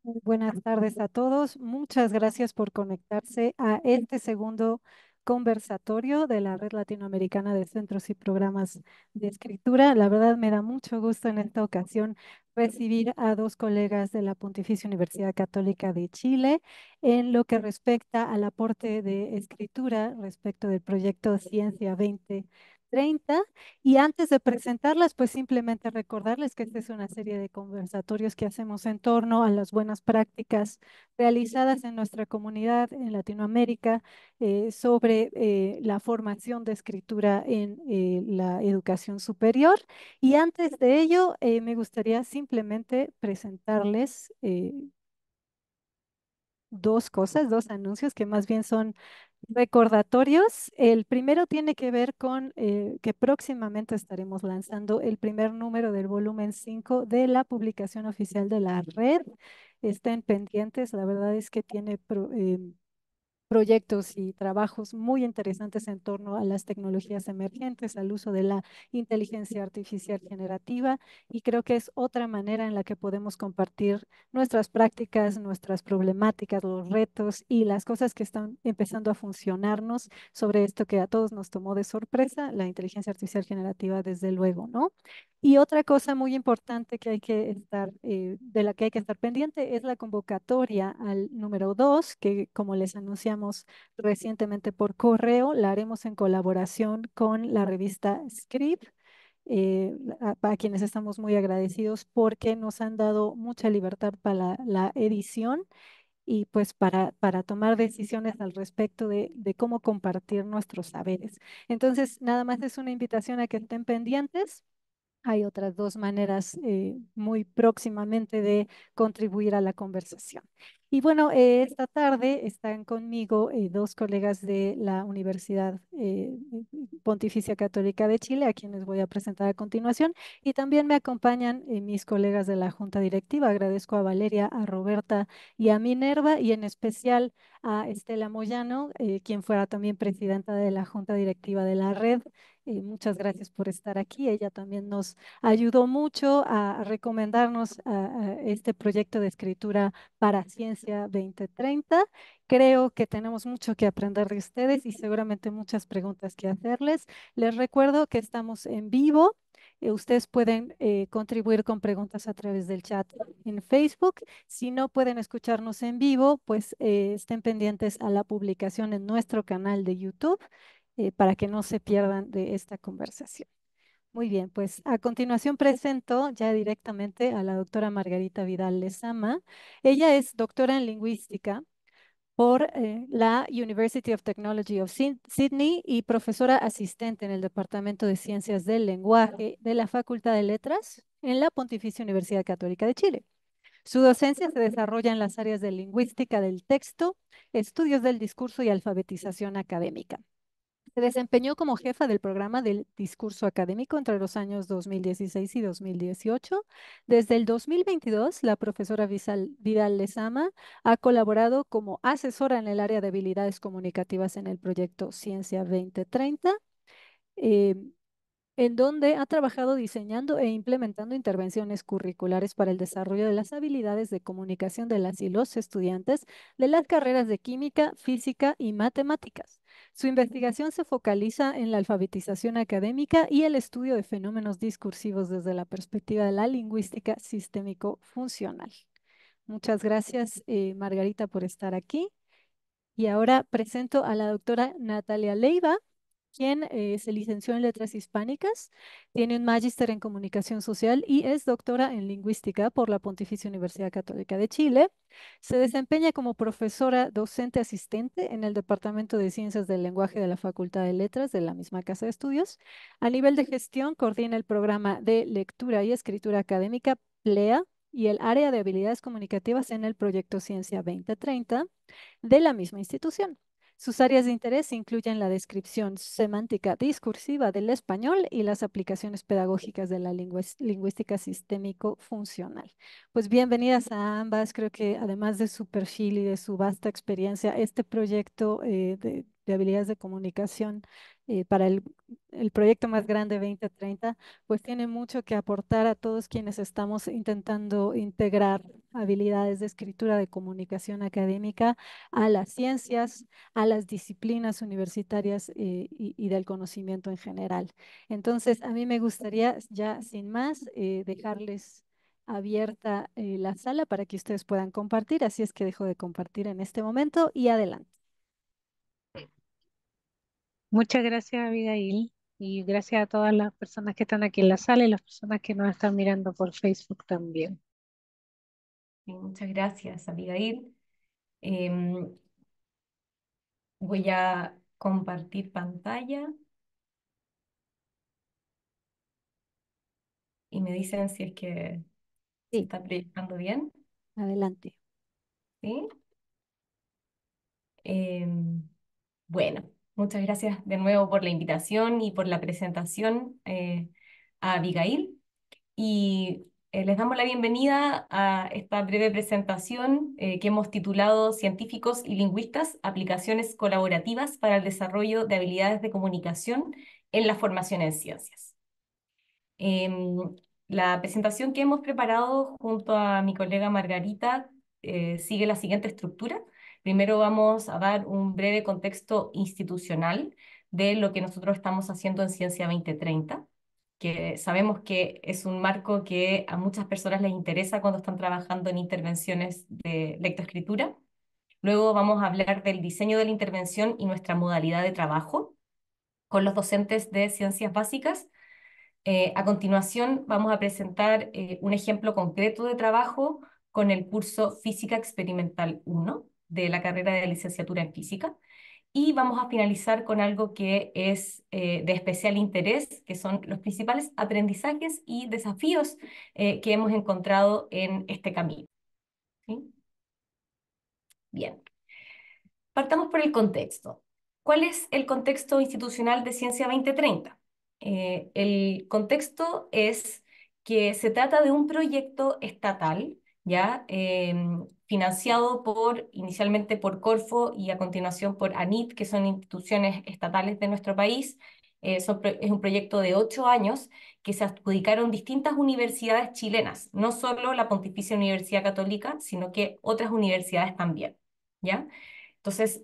Muy buenas tardes a todos. Muchas gracias por conectarse a este segundo conversatorio de la Red Latinoamericana de Centros y Programas de Escritura. La verdad me da mucho gusto en esta ocasión recibir a dos colegas de la Pontificia Universidad Católica de Chile en lo que respecta al aporte de escritura respecto del proyecto Ciencia 2030. Y antes de presentarlas, pues simplemente recordarles que esta es una serie de conversatorios que hacemos en torno a las buenas prácticas realizadas en nuestra comunidad en Latinoamérica sobre la formación de escritura en la educación superior. Y antes de ello, me gustaría simplemente presentarles dos cosas, dos anuncios que más bien son recordatorios. El primero tiene que ver con que próximamente estaremos lanzando el primer número del volumen 5 de la publicación oficial de la red. Estén pendientes, la verdad es que tiene proyectos y trabajos muy interesantes en torno a las tecnologías emergentes, al uso de la inteligencia artificial generativa, y creo que es otra manera en la que podemos compartir nuestras prácticas, nuestras problemáticas, los retos y las cosas que están empezando a funcionarnos sobre esto que a todos nos tomó de sorpresa, la inteligencia artificial generativa, desde luego, ¿no? Y otra cosa muy importante que hay que estar, de la que hay que estar pendiente es la convocatoria al número 2, que como les anunciamos recientemente por correo, la haremos en colaboración con la revista Script, a quienes estamos muy agradecidos porque nos han dado mucha libertad para la edición y pues para tomar decisiones al respecto de cómo compartir nuestros saberes. Entonces, nada más es una invitación a que estén pendientes. Hay otras dos maneras muy próximamente de contribuir a la conversación. Y bueno, esta tarde están conmigo dos colegas de la Universidad Pontificia Católica de Chile, a quienes voy a presentar a continuación, y también me acompañan mis colegas de la Junta Directiva. Agradezco a Valeria, a Roberta y a Minerva, y en especial a Estela Moyano, quien fuera también presidenta de la Junta Directiva de la red. Muchas gracias por estar aquí. Ella también nos ayudó mucho a recomendarnos a este proyecto de escritura para Ciencia 2030. Creo que tenemos mucho que aprender de ustedes y seguramente muchas preguntas que hacerles. Les recuerdo que estamos en vivo. Ustedes pueden contribuir con preguntas a través del chat en Facebook. Si no pueden escucharnos en vivo, pues estén pendientes a la publicación en nuestro canal de YouTube para que no se pierdan de esta conversación. Muy bien, pues a continuación presento ya directamente a la doctora Margarita Vidal Lezama. Ella es doctora en lingüística por la University of Technology of Sydney y profesora asistente en el Departamento de Ciencias del Lenguaje de la Facultad de Letras en la Pontificia Universidad Católica de Chile. Su docencia se desarrolla en las áreas de lingüística del texto, estudios del discurso y alfabetización académica. Se desempeñó como jefa del programa del discurso académico entre los años 2016 y 2018. Desde el 2022, la profesora Vidal Lezama ha colaborado como asesora en el área de habilidades comunicativas en el proyecto Ciencia 2030. eh, en donde ha trabajado diseñando e implementando intervenciones curriculares para el desarrollo de las habilidades de comunicación de las y los estudiantes de las carreras de química, física y matemáticas. Su investigación se focaliza en la alfabetización académica y el estudio de fenómenos discursivos desde la perspectiva de la lingüística sistémico-funcional. Muchas gracias, Margarita, por estar aquí. Y ahora presento a la doctora Natalia Leiva, quien se licenció en Letras Hispánicas, tiene un magíster en Comunicación Social y es doctora en Lingüística por la Pontificia Universidad Católica de Chile. Se desempeña como profesora docente asistente en el Departamento de Ciencias del Lenguaje de la Facultad de Letras de la misma Casa de Estudios. A nivel de gestión, coordina el programa de lectura y escritura académica PLEA y el área de habilidades comunicativas en el proyecto Ciencia 2030 de la misma institución. Sus áreas de interés incluyen la descripción semántica discursiva del español y las aplicaciones pedagógicas de la lingüística sistémico-funcional. Pues bienvenidas a ambas. Creo que además de su perfil y de su vasta experiencia, este proyecto de habilidades de comunicación para el proyecto más grande 2030, pues tiene mucho que aportar a todos quienes estamos intentando integrar habilidades de escritura, de comunicación académica a las ciencias, a las disciplinas universitarias y del conocimiento en general. Entonces, a mí me gustaría ya sin más dejarles abierta la sala para que ustedes puedan compartir, así es que dejo de compartir en este momento y adelante. Muchas gracias, Abigail, y gracias a todas las personas que están aquí en la sala y las personas que nos están mirando por Facebook también. Sí, muchas gracias, Abigail. Em, Voy a compartir pantalla y me dicen si es que se Sí, está proyectando bien. adelante. ¿Sí? Em, bueno, muchas gracias de nuevo por la invitación y por la presentación a Abigail. Y les damos la bienvenida a esta breve presentación que hemos titulado Científicos y lingüistas, aplicaciones colaborativas para el desarrollo de habilidades de comunicación en la formación en ciencias. Em, la presentación que hemos preparado junto a mi colega Margarita sigue la siguiente estructura. Primero vamos a dar un breve contexto institucional de lo que nosotros estamos haciendo en Ciencia 2030, que sabemos que es un marco que a muchas personas les interesa cuando están trabajando en intervenciones de lectoescritura. Luego vamos a hablar del diseño de la intervención y nuestra modalidad de trabajo con los docentes de ciencias básicas. A continuación, vamos a presentar un ejemplo concreto de trabajo con el curso Física Experimental 1 de la carrera de licenciatura en física. Y vamos a finalizar con algo que es de especial interés, que son los principales aprendizajes y desafíos que hemos encontrado en este camino. ¿Sí? Bien. Partamos por el contexto. ¿Cuál es el contexto institucional de Ciencia 2030? El contexto es que se trata de un proyecto estatal, ¿ya? Financiado inicialmente por Corfo y a continuación por ANIT, que son instituciones estatales de nuestro país. Es un proyecto de 8 años que se adjudicaron distintas universidades chilenas, no solo la Pontificia Universidad Católica, sino que otras universidades también, ¿ya? Entonces,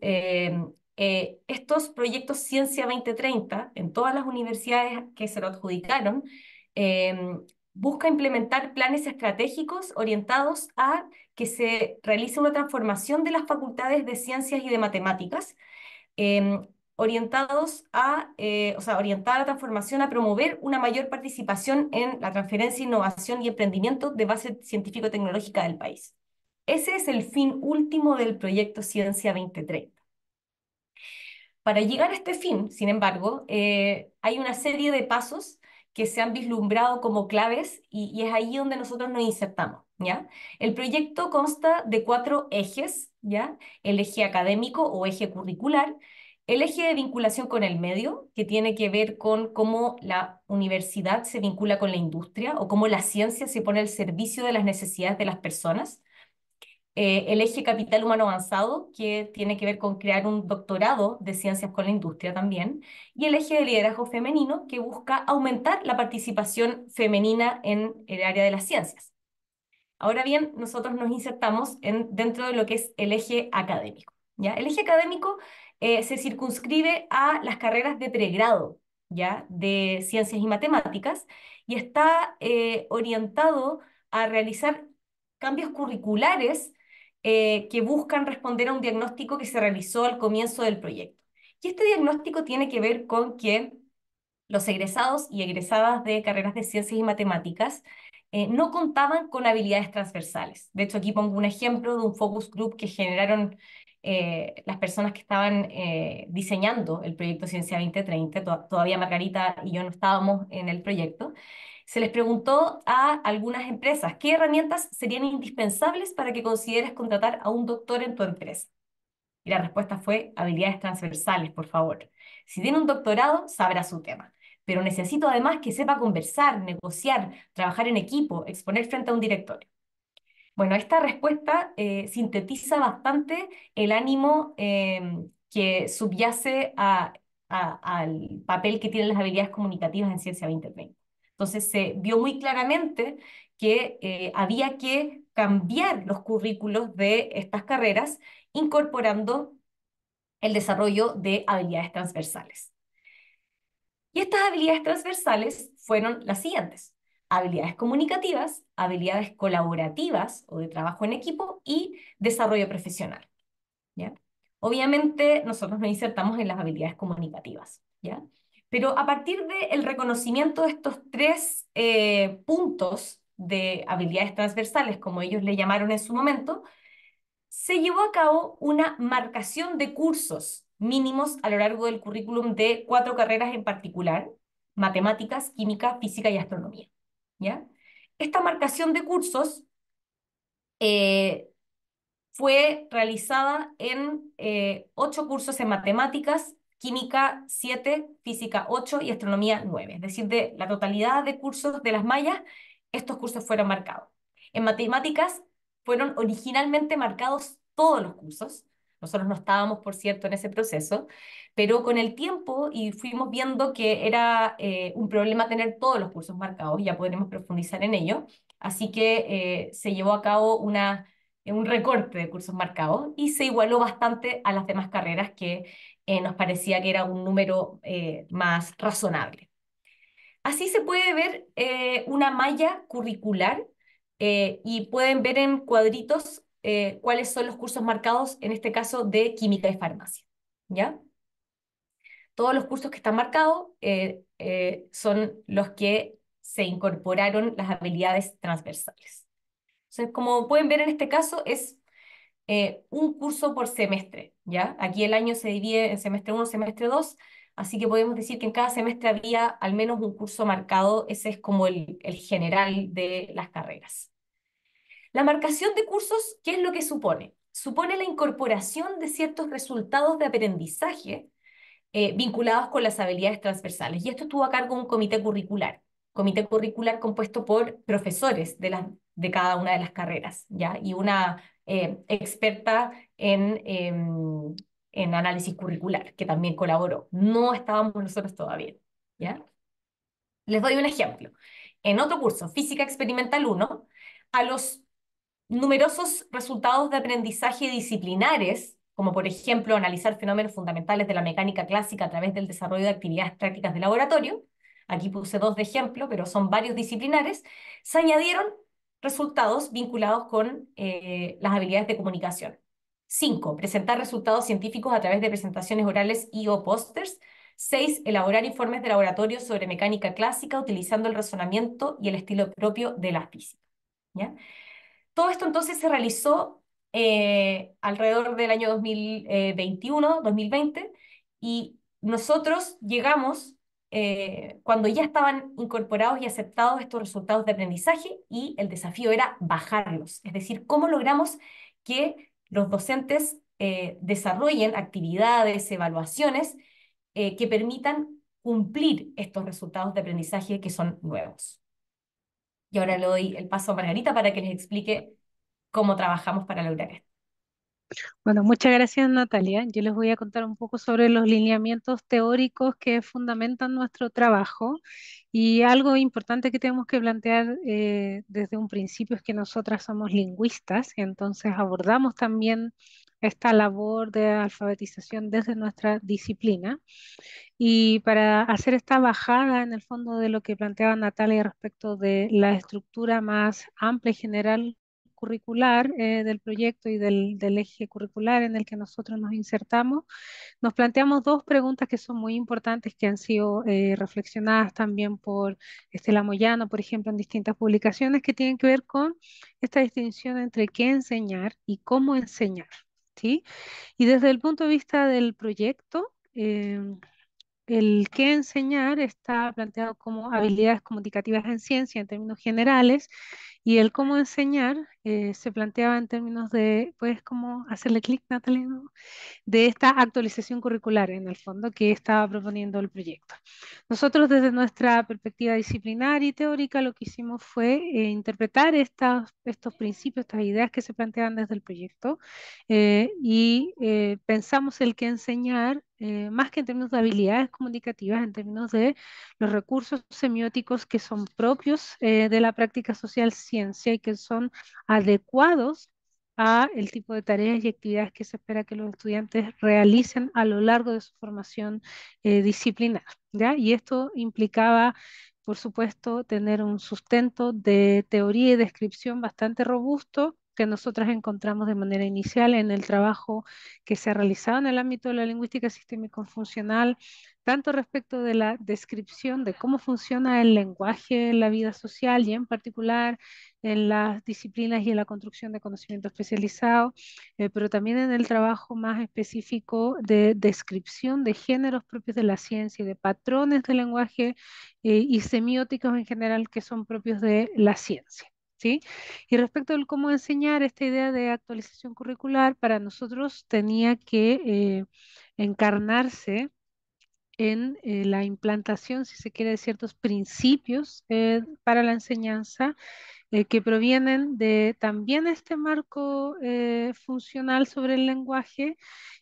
estos proyectos Ciencia 2030, en todas las universidades que se lo adjudicaron, eh, busca implementar planes estratégicos orientados a que se realice una transformación de las facultades de ciencias y de matemáticas, eh, orientada a la transformación a promover una mayor participación en la transferencia, innovación y emprendimiento de base científico-tecnológica del país. Ese es el fin último del proyecto Ciencia 2030. Para llegar a este fin, sin embargo, hay una serie de pasos que se han vislumbrado como claves y es ahí donde nosotros nos insertamos, ¿ya? El proyecto consta de 4 ejes, ¿ya? El eje académico o eje curricular, el eje de vinculación con el medio, que tiene que ver con cómo la universidad se vincula con la industria o cómo la ciencia se pone al servicio de las necesidades de las personas, el eje capital humano avanzado, que tiene que ver con crear un doctorado de ciencias con la industria también, y el eje de liderazgo femenino, que busca aumentar la participación femenina en el área de las ciencias. Ahora bien, nosotros nos insertamos dentro de lo que es el eje académico, ¿ya? El eje académico se circunscribe a las carreras de pregrado, ¿ya? De ciencias y matemáticas, y está orientado a realizar cambios curriculares que buscan responder a un diagnóstico que se realizó al comienzo del proyecto. Y este diagnóstico tiene que ver con que los egresados y egresadas de carreras de ciencias y matemáticas no contaban con habilidades transversales. De hecho, aquí pongo un ejemplo de un focus group que generaron las personas que estaban diseñando el proyecto Ciencia 2030. Todavía Margarita y yo no estábamos en el proyecto. Se les preguntó a algunas empresas qué herramientas serían indispensables para que consideres contratar a un doctor en tu empresa. Y la respuesta fue habilidades transversales, por favor. Si tiene un doctorado, sabrá su tema. Pero necesito además que sepa conversar, negociar, trabajar en equipo, exponer frente a un directorio. Bueno, esta respuesta sintetiza bastante el ánimo que subyace al papel que tienen las habilidades comunicativas en Ciencia 2030. Entonces se vio muy claramente que había que cambiar los currículos de estas carreras incorporando el desarrollo de habilidades transversales. Y estas habilidades transversales fueron las siguientes: habilidades comunicativas, habilidades colaborativas o de trabajo en equipo y desarrollo profesional, ¿ya? Obviamente nosotros nos insertamos en las habilidades comunicativas, ¿ya? Pero a partir del reconocimiento de estos tres puntos de habilidades transversales, como ellos le llamaron en su momento, se llevó a cabo una marcación de cursos mínimos a lo largo del currículum de 4 carreras en particular: matemáticas, química, física y astronomía, ¿ya? Esta marcación de cursos eh, fue realizada en 8 cursos en matemáticas, química 7, física 8 y astronomía 9. Es decir, de la totalidad de cursos de las mallas, estos cursos fueron marcados. En matemáticas fueron originalmente marcados todos los cursos. Nosotros no estábamos, por cierto, en ese proceso, pero con el tiempo y fuimos viendo que era un problema tener todos los cursos marcados, ya podremos profundizar en ello. Así que se llevó a cabo un recorte de cursos marcados y se igualó bastante a las demás carreras que nos parecía que era un número más razonable. Así se puede ver una malla curricular y pueden ver en cuadritos cuáles son los cursos marcados, en este caso de química y farmacia, ¿ya? Todos los cursos que están marcados son los que se incorporaron las habilidades transversales. Entonces, como pueden ver en este caso, es un curso por semestre, ¿ya? Aquí el año se divide en semestre 1, semestre 2, así que podemos decir que en cada semestre había al menos un curso marcado. Ese es como el general de las carreras. La marcación de cursos, ¿qué es lo que supone? Supone la incorporación de ciertos resultados de aprendizaje vinculados con las habilidades transversales. Y esto estuvo a cargo de un comité curricular compuesto por profesores de cada una de las carreras, ¿ya? Y una experta en análisis curricular, que también colaboró. No estábamos nosotros todavía, ¿ya? Les doy un ejemplo. En otro curso, Física Experimental 1, a los numerosos resultados de aprendizaje disciplinares, como por ejemplo analizar fenómenos fundamentales de la mecánica clásica a través del desarrollo de actividades prácticas de laboratorio. Aquí puse 2 de ejemplo, pero son varios disciplinares. Se añadieron resultados vinculados con las habilidades de comunicación. 5, presentar resultados científicos a través de presentaciones orales y o pósters. 6, elaborar informes de laboratorio sobre mecánica clásica utilizando el razonamiento y el estilo propio de la física, ¿ya? Todo esto entonces se realizó alrededor del año 2021, 2020, y nosotros llegamos cuando ya estaban incorporados y aceptados estos resultados de aprendizaje, y el desafío era bajarlos, es decir, cómo logramos que los docentes desarrollen actividades, evaluaciones que permitan cumplir estos resultados de aprendizaje que son nuevos. Y ahora le doy el paso a Margarita para que les explique cómo trabajamos para lograr esto. Bueno, muchas gracias, Natalia. Yo les voy a contar un poco sobre los lineamientos teóricos que fundamentan nuestro trabajo, y algo importante que tenemos que plantear desde un principio es que nosotras somos lingüistas, y entonces abordamos también esta labor de alfabetización desde nuestra disciplina. Y para hacer esta bajada en el fondo de lo que planteaba Natalia respecto de la estructura más amplia y general curricular del proyecto y del eje curricular en el que nosotros nos insertamos, nos planteamos 2 preguntas que son muy importantes, que han sido reflexionadas también por Estela Moyano, por ejemplo, en distintas publicaciones, que tienen que ver con esta distinción entre qué enseñar y cómo enseñar, ¿sí? Y desde el punto de vista del proyecto, el qué enseñar está planteado como habilidades comunicativas en ciencia en términos generales, Y el cómo enseñar se planteaba en términos de, ¿puedes como hacerle clic, Natalia? ¿No? De esta actualización curricular, en el fondo, que estaba proponiendo el proyecto. Nosotros, desde nuestra perspectiva disciplinaria y teórica, lo que hicimos fue interpretar estos principios, estas ideas que se planteaban desde el proyecto, y pensamos el que enseñar, más que en términos de habilidades comunicativas, en términos de los recursos semióticos que son propios de la práctica social ciencia y que son adecuados a el tipo de tareas y actividades que se espera que los estudiantes realicen a lo largo de su formación disciplinar, ¿ya? Y esto implicaba, por supuesto, tener un sustento de teoría y descripción bastante robusto que nosotras encontramos de manera inicial en el trabajo que se ha realizado en el ámbito de la lingüística sistémico-funcional, tanto respecto de la descripción de cómo funciona el lenguaje en la vida social y en particular en las disciplinas y en la construcción de conocimiento especializado, pero también en el trabajo más específico de descripción de géneros propios de la ciencia y de patrones de lenguaje y semióticos en general que son propios de la ciencia. ¿Sí? Y respecto al cómo enseñar esta idea de actualización curricular, para nosotros tenía que encarnarse en la implantación, si se quiere, de ciertos principios para la enseñanza que provienen de también este marco funcional sobre el lenguaje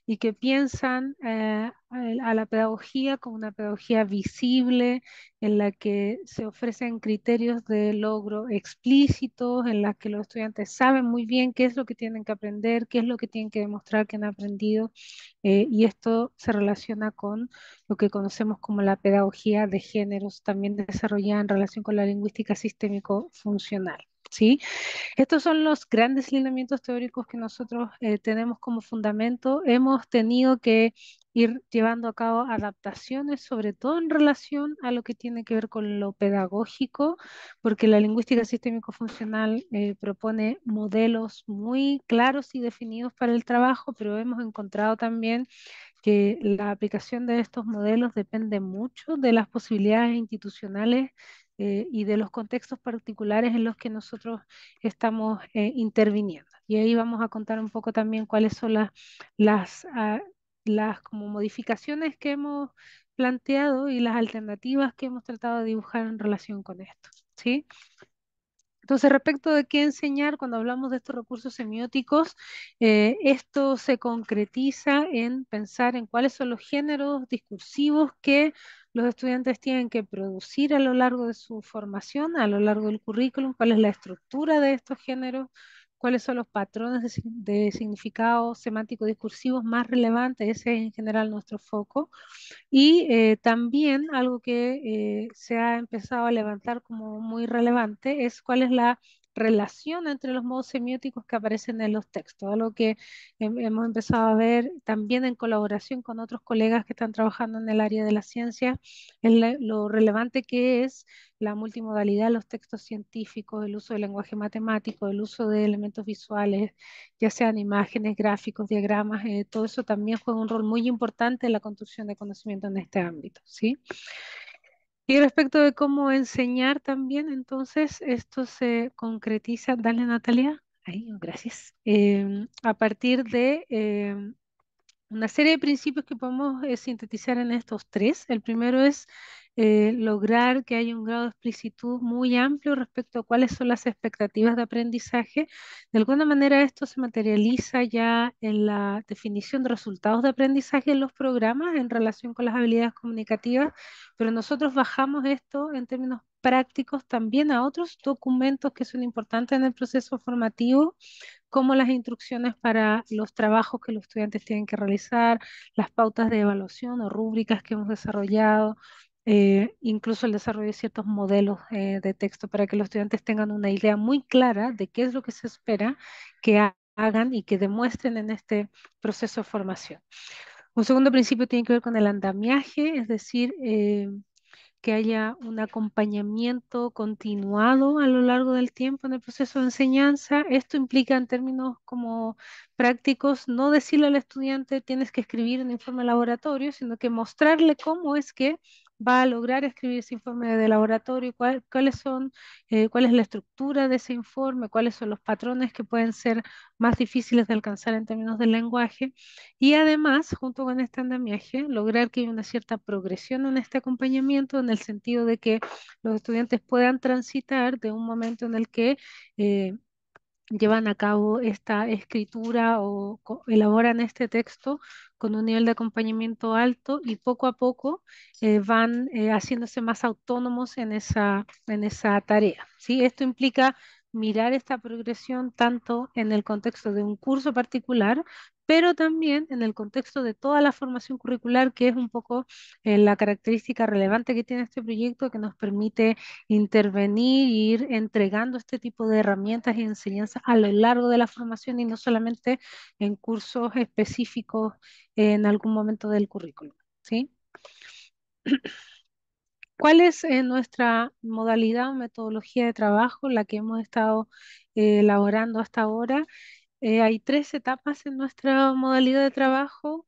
y que piensan a la pedagogía como una pedagogía visible en la que se ofrecen criterios de logro explícitos, en la que los estudiantes saben muy bien qué es lo que tienen que aprender, qué es lo que tienen que demostrar que han aprendido, y esto se relaciona con lo que conocemos como la pedagogía de géneros, también desarrollada en relación con la lingüística sistémico-funcional. ¿Sí? Estos son los grandes lineamientos teóricos que nosotros tenemos como fundamento. Hemos tenido que ir llevando a cabo adaptaciones, sobre todo en relación a lo que tiene que ver con lo pedagógico, porque la lingüística sistémico-funcional propone modelos muy claros y definidos para el trabajo, pero hemos encontrado también que la aplicación de estos modelos depende mucho de las posibilidades institucionales y de los contextos particulares en los que nosotros estamos interviniendo. Y ahí vamos a contar un poco también cuáles son las como modificaciones que hemos planteado y las alternativas que hemos tratado de dibujar en relación con esto. ¿Sí? Entonces, respecto de qué enseñar, cuando hablamos de estos recursos semióticos, esto se concretiza en pensar en cuáles son los géneros discursivos que los estudiantes tienen que producir a lo largo de su formación, a lo largo del currículum, cuál es la estructura de estos géneros, cuáles son los patrones de significado semántico discursivos más relevantes, ese es en general nuestro foco. Y también algo que se ha empezado a levantar como muy relevante es cuál es la relación entre los modos semióticos que aparecen en los textos, algo que hemos empezado a ver también en colaboración con otros colegas que están trabajando en el área de la ciencia, es lo relevante que es la multimodalidad de los textos científicos, el uso del lenguaje matemático, el uso de elementos visuales, ya sean imágenes, gráficos, diagramas, todo eso también juega un rol muy importante en la construcción de conocimiento en este ámbito, ¿sí? Y respecto de cómo enseñar también, entonces, esto se concretiza, dale Natalia, ahí, gracias, a partir de una serie de principios que podemos sintetizar en estos tres. El primero es lograr que haya un grado de explicitud muy amplio respecto a cuáles son las expectativas de aprendizaje. De alguna manera esto se materializa ya en la definición de resultados de aprendizaje en los programas en relación con las habilidades comunicativas, pero nosotros bajamos esto en términos prácticos también a otros documentos que son importantes en el proceso formativo como las instrucciones para los trabajos que los estudiantes tienen que realizar, las pautas de evaluación o rúbricas que hemos desarrollado, incluso el desarrollo de ciertos modelos de texto para que los estudiantes tengan una idea muy clara de qué es lo que se espera que hagan y que demuestren en este proceso de formación. Un segundo principio tiene que ver con el andamiaje, es decir, que haya un acompañamiento continuado a lo largo del tiempo en el proceso de enseñanza. Esto implica en términos como prácticos no decirle al estudiante tienes que escribir un informe laboratorio, sino que mostrarle cómo es que va a lograr escribir ese informe de laboratorio, cuál es la estructura de ese informe, cuáles son los patrones que pueden ser más difíciles de alcanzar en términos del lenguaje y además, junto con este andamiaje, lograr que haya una cierta progresión en este acompañamiento en el sentido de que los estudiantes puedan transitar de un momento en el que llevan a cabo esta escritura o elaboran este texto con un nivel de acompañamiento alto y poco a poco van haciéndose más autónomos en esa tarea, ¿sí? Esto implica mirar esta progresión tanto en el contexto de un curso particular, pero también en el contexto de toda la formación curricular, que es un poco la característica relevante que tiene este proyecto que nos permite intervenir y ir entregando este tipo de herramientas y enseñanzas a lo largo de la formación y no solamente en cursos específicos en algún momento del currículum, ¿sí? ¿Cuál es nuestra modalidad o metodología de trabajo, la que hemos estado elaborando hasta ahora? Hay tres etapas en nuestra modalidad de trabajo.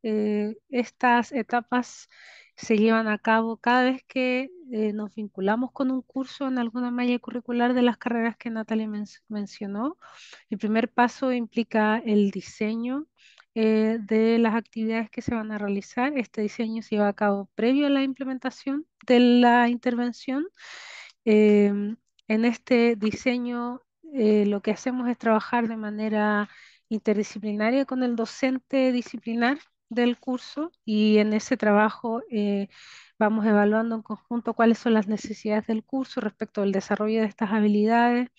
Estas etapas se llevan a cabo cada vez que nos vinculamos con un curso en alguna malla curricular de las carreras que Natalia mencionó. El primer paso implica el diseño de las actividades que se van a realizar. Este diseño se lleva a cabo previo a la implementación de la intervención. Em, en este diseño lo que hacemos es trabajar de manera interdisciplinaria con el docente disciplinar del curso y en ese trabajo vamos evaluando en conjunto cuáles son las necesidades del curso respecto al desarrollo de estas habilidades.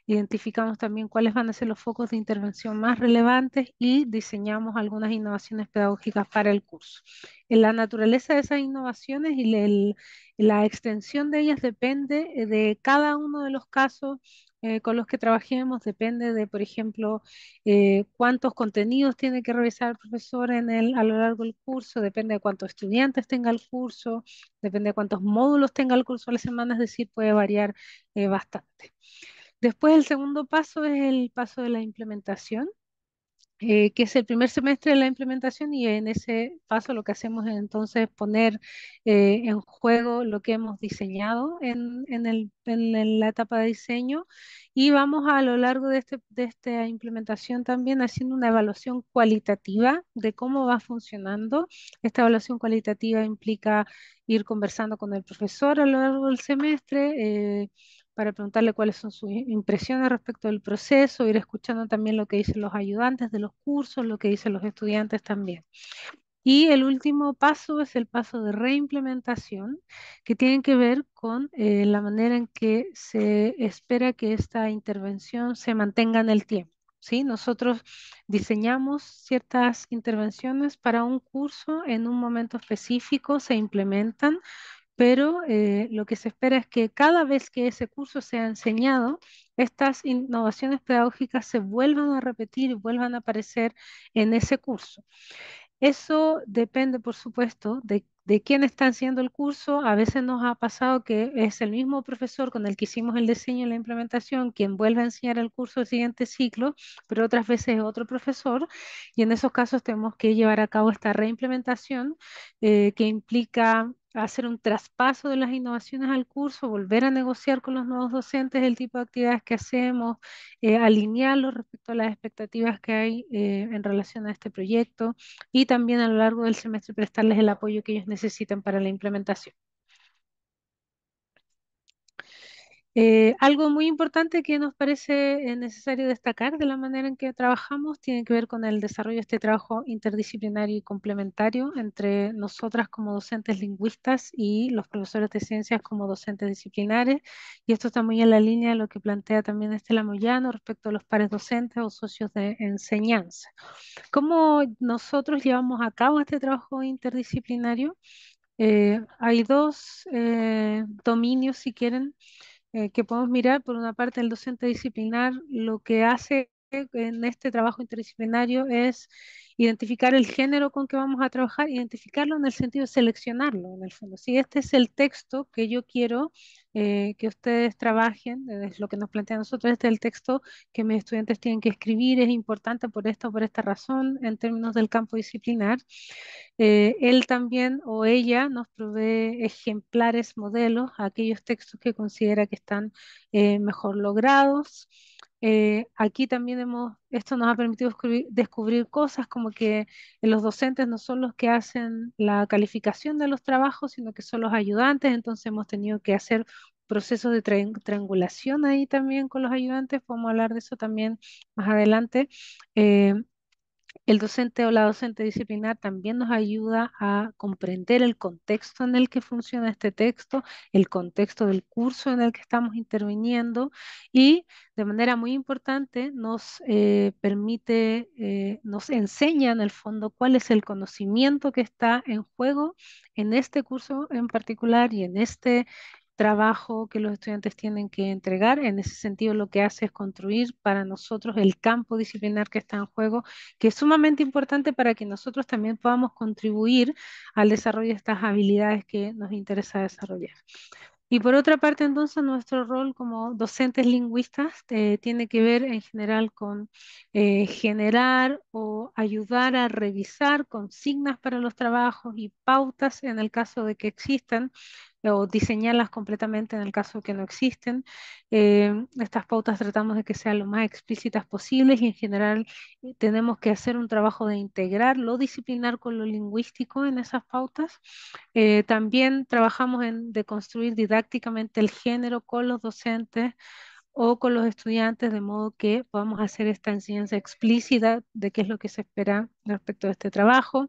Identificamos también cuáles van a ser los focos de intervención más relevantes y diseñamos algunas innovaciones pedagógicas para el curso. En la naturaleza de esas innovaciones y la extensión de ellas depende de cada uno de los casos con los que trabajemos, depende de, por ejemplo, cuántos contenidos tiene que revisar el profesor a lo largo del curso, depende de cuántos estudiantes tenga el curso, depende de cuántos módulos tenga el curso a la semana, es decir, puede variar bastante. Después el segundo paso es el paso de la implementación, que es el primer semestre de la implementación y en ese paso lo que hacemos es entonces poner en juego lo que hemos diseñado en la etapa de diseño y vamos a lo largo de esta implementación también haciendo una evaluación cualitativa de cómo va funcionando. Esta evaluación cualitativa implica ir conversando con el profesor a lo largo del semestre. Para preguntarle cuáles son sus impresiones respecto del proceso, ir escuchando también lo que dicen los ayudantes de los cursos, lo que dicen los estudiantes también. Y el último paso es el paso de reimplementación, que tiene que ver con la manera en que se espera que esta intervención se mantenga en el tiempo. ¿Sí? Nosotros diseñamos ciertas intervenciones para un curso en un momento específico, se implementan, pero lo que se espera es que cada vez que ese curso sea enseñado, estas innovaciones pedagógicas se vuelvan a repetir y vuelvan a aparecer en ese curso. Eso depende, por supuesto, de quién está haciendo el curso. A veces nos ha pasado que es el mismo profesor con el que hicimos el diseño y la implementación quien vuelve a enseñar el curso del siguiente ciclo, pero otras veces es otro profesor y en esos casos tenemos que llevar a cabo esta reimplementación que implica hacer un traspaso de las innovaciones al curso, volver a negociar con los nuevos docentes el tipo de actividades que hacemos, alinearlo respecto a las expectativas que hay en relación a este proyecto y también a lo largo del semestre prestarles el apoyo que ellos necesitan para la implementación. Algo muy importante que nos parece necesario destacar de la manera en que trabajamos tiene que ver con el desarrollo de este trabajo interdisciplinario y complementario entre nosotras como docentes lingüistas y los profesores de ciencias como docentes disciplinares. Y esto está muy en la línea de lo que plantea también Estela Moyano respecto a los pares docentes o socios de enseñanza. ¿Cómo nosotros llevamos a cabo este trabajo interdisciplinario? Hay dos dominios, si quieren, que podemos mirar. Por una parte, el docente disciplinar lo que hace en este trabajo interdisciplinario es identificar el género con que vamos a trabajar, identificarlo en el sentido de seleccionarlo, en el fondo. Si este es el texto que yo quiero que ustedes trabajen, es lo que nos plantea a nosotros, este es el texto que mis estudiantes tienen que escribir, es importante por esta o por esta razón en términos del campo disciplinar. Él también o ella nos provee ejemplares, modelos, aquellos textos que considera que están mejor logrados. Aquí también esto nos ha permitido descubrir cosas como que los docentes no son los que hacen la calificación de los trabajos, sino que son los ayudantes, entonces hemos tenido que hacer procesos de triangulación ahí también con los ayudantes, podemos hablar de eso también más adelante. Eh, el docente o la docente disciplinar también nos ayuda a comprender el contexto en el que funciona este texto, el contexto del curso en el que estamos interviniendo y de manera muy importante nos permite, nos enseña en el fondo cuál es el conocimiento que está en juego en este curso en particular y en este trabajo que los estudiantes tienen que entregar. En ese sentido, lo que hace es construir para nosotros el campo disciplinar que está en juego, que es sumamente importante para que nosotros también podamos contribuir al desarrollo de estas habilidades que nos interesa desarrollar. Y por otra parte, entonces, nuestro rol como docentes lingüistas tiene que ver en general con generar o ayudar a revisar consignas para los trabajos y pautas en el caso de que existan o diseñarlas completamente en el caso de que no existen. Estas pautas tratamos de que sean lo más explícitas posibles y en general tenemos que hacer un trabajo de integrar lo disciplinar con lo lingüístico en esas pautas. También trabajamos en deconstruir didácticamente el género con los docentes o con los estudiantes, de modo que podamos hacer esta enseñanza explícita de qué es lo que se espera respecto a este trabajo.